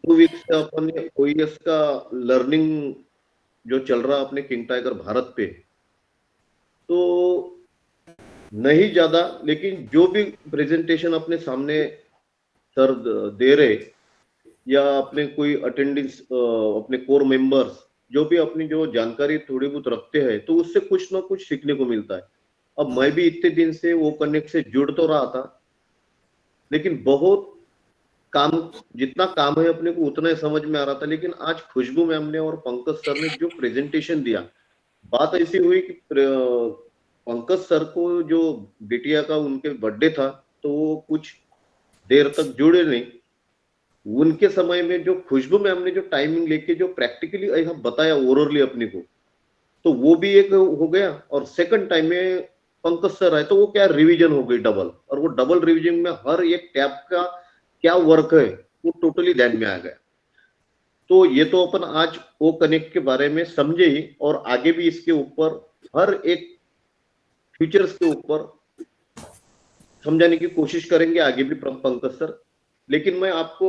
2 वीक से अपन OES का लर्निंग जो चल रहा अपने किंग टाइगर भारत पे, तो नहीं ज्यादा, लेकिन जो भी प्रेजेंटेशन अपने सामने सर दे रहे, या अपने कोई अटेंडेंस, अपने कोर मेंबर्स जो भी अपनी जो जानकारी थोड़ी बहुत रखते हैं, तो उससे कुछ ना कुछ सीखने को मिलता है। अब मैं भी इतने दिन से वो कनेक्ट से जुड़ तो रहा था, लेकिन बहुत काम, जितना काम है अपने को उतना ही समझ में आ रहा था। लेकिन आज खुशबू मैम ने और पंकज सर ने जो प्रेजेंटेशन दिया, बात ऐसी हुई कि पंकज सर को जो बिटिया का उनके बर्थडे था, तो वो कुछ देर तक जुड़े नहीं। उनके समय में जो खुशबू मैम ने जो टाइमिंग लेके जो प्रैक्टिकली ऐसा बताया ओरली अपने को, तो वो भी एक हो गया। और सेकंड टाइम में पंकज सर आए तो वो क्या रिवीजन हो गई डबल, और वो डबल रिवीजन में हर एक टैब का क्या वर्क है वो टोटली ध्यान में आ गया। तो ये तो अपन आज ओ कनेक्ट के बारे में समझे ही, और आगे भी इसके ऊपर हर एक फीचर्स के ऊपर समझाने की कोशिश करेंगे आगे भी पंकज सर। लेकिन मैं आपको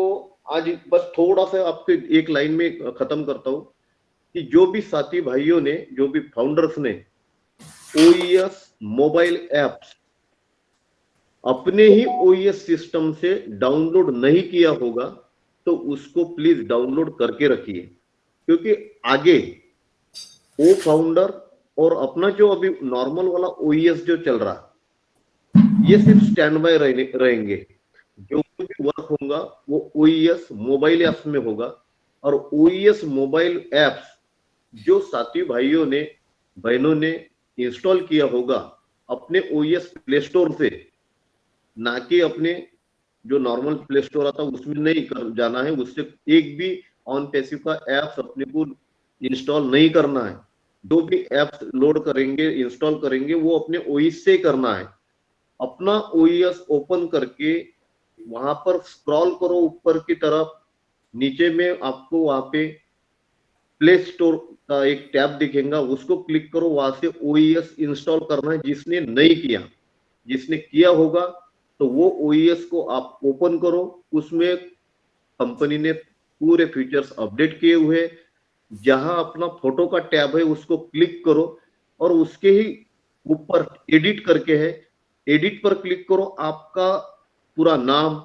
आज बस थोड़ा सा आपके एक लाइन में खत्म करता हूं कि जो भी साथी भाइयों ने, जो भी फाउंडर्स ने OES मोबाइल एप्स अपने ही OES सिस्टम से डाउनलोड नहीं किया होगा, तो उसको प्लीज डाउनलोड करके रखिए, क्योंकि आगे वो फाउंडर और अपना जो अभी नॉर्मल वाला OES जो चल रहा, ये सिर्फ स्टैंड बाय रहेंगे। जो भी वर्क होगा वो OES मोबाइल एप्स में होगा। और OES मोबाइल एप्स जो साथी भाइयों ने, बहनों ने इंस्टॉल किया होगा अपने OES प्ले स्टोर से, ना कि अपने जो नॉर्मल प्ले स्टोर आता उसमें नहीं कर जाना है। उससे एक भी ऑन पैसिव का एप्स अपने को इंस्टॉल नहीं करना है। जो भी एप्स लोड करेंगे, इंस्टॉल करेंगे, वो अपने OES से करना है। अपना OES ओपन करके वहां पर स्क्रॉल करो ऊपर की तरफ, नीचे में आपको वहां पे प्ले स्टोर का एक टैब दिखेगा, उसको क्लिक करो। वहां से OES इंस्टॉल करना है जिसने नहीं किया। जिसने किया होगा तो वो OES को आप ओपन करो। उसमें कंपनी ने पूरे फीचर्स अपडेट किए हुए। जहां अपना फोटो का टैब है उसको क्लिक करो, और उसके ही ऊपर एडिट करके है, एडिट पर क्लिक करो। आपका पूरा नाम,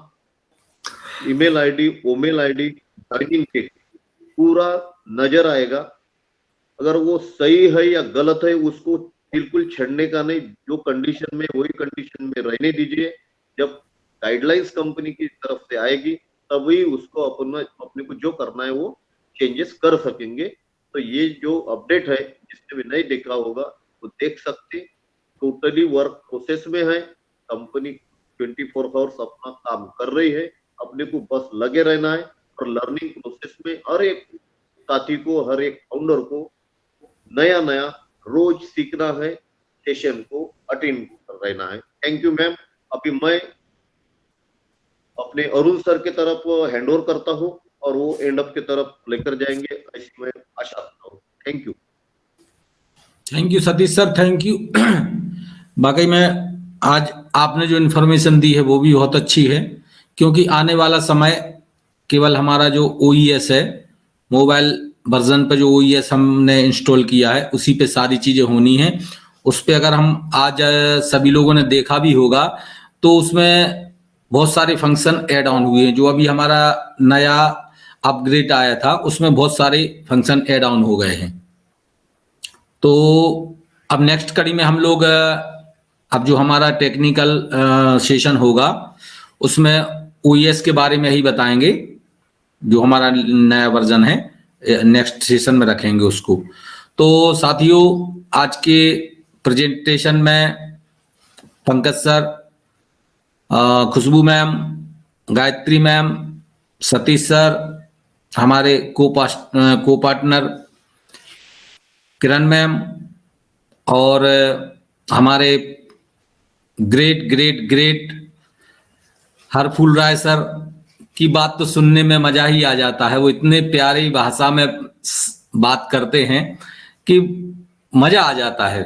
ईमेल आईडी, ओमेल आईडी, ज्वाइनिंग डेट पूरा नजर आएगा। अगर वो सही है या गलत है उसको बिल्कुल छेड़ने का नहीं। जो कंडीशन में वही कंडीशन में रहने दीजिए। जब गाइडलाइंस कंपनी की तरफ से आएगी तभी उसको अपने को जो करना है वो चेंजेस कर सकेंगे। तो ये जो अपडेट है, जिसने भी नहीं देखा होगा वो देख सकते। टोटली वर्क प्रोसेस में है। कंपनी 24 आवर्स अपना काम कर रही है। अपने को बस लगे रहना है, और लर्निंग प्रोसेस में हर एक साथी को, हर एक फाउंडर को नया नया रोज सीखना है, सेशन को अटेंड कर रहना है। Thank you ma'am. अभी मैं अपने अरुण सर की तरफ हैंड ओवर करता हूं, और वो एंड अप की तरफ लेकर जाएंगे, ऐसी मैं आशा रखता हूँ। Thank you. Thank you Satish sir, thank you. बाकी में आज आपने जो इन्फॉर्मेशन दी है वो भी बहुत अच्छी है, क्योंकि आने वाला समय केवल हमारा जो OES है, मोबाइल वर्जन पे जो OES हमने इंस्टॉल किया है उसी पे सारी चीजें होनी है। उस पे अगर हम आज सभी लोगों ने देखा भी होगा तो उसमें बहुत सारे फंक्शन ऐड ऑन हुए हैं। जो अभी हमारा नया अपग्रेड आया था उसमें बहुत सारे फंक्शन ऐड ऑन हो गए हैं। तो अब नेक्स्ट कड़ी में हम लोग अब जो हमारा टेक्निकल सेशन होगा उसमें OES के बारे में ही बताएंगे। जो हमारा नया वर्जन है नेक्स्ट सेशन में रखेंगे उसको। तो साथियों, आज के प्रेजेंटेशन में Pankaj sir, Khushboo ma'am, Gayatri ma'am, Satish sir, हमारे को पार्टनर किरण मैम, और हमारे great great great Harphul Rai sir की बात तो सुनने में मजा ही आ जाता है। वो इतने प्यारी भाषा में बात करते हैं कि मजा आ जाता है।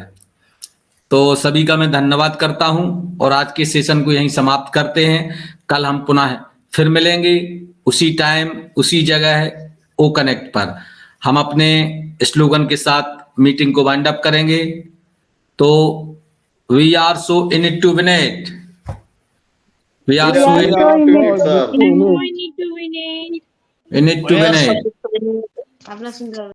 तो सभी का मैं धन्यवाद करता हूं, और आज के सेशन को यहीं समाप्त करते हैं। कल हम पुनः फिर मिलेंगे उसी टाइम उसी जगह ओ कनेक्ट पर। हम अपने स्लोगन के साथ मीटिंग को वाइंड अप करेंगे। तो we are so in it to win it. We are We so are in, so in it, it. sir. We need to win it. in it to win it. अपना सुंदर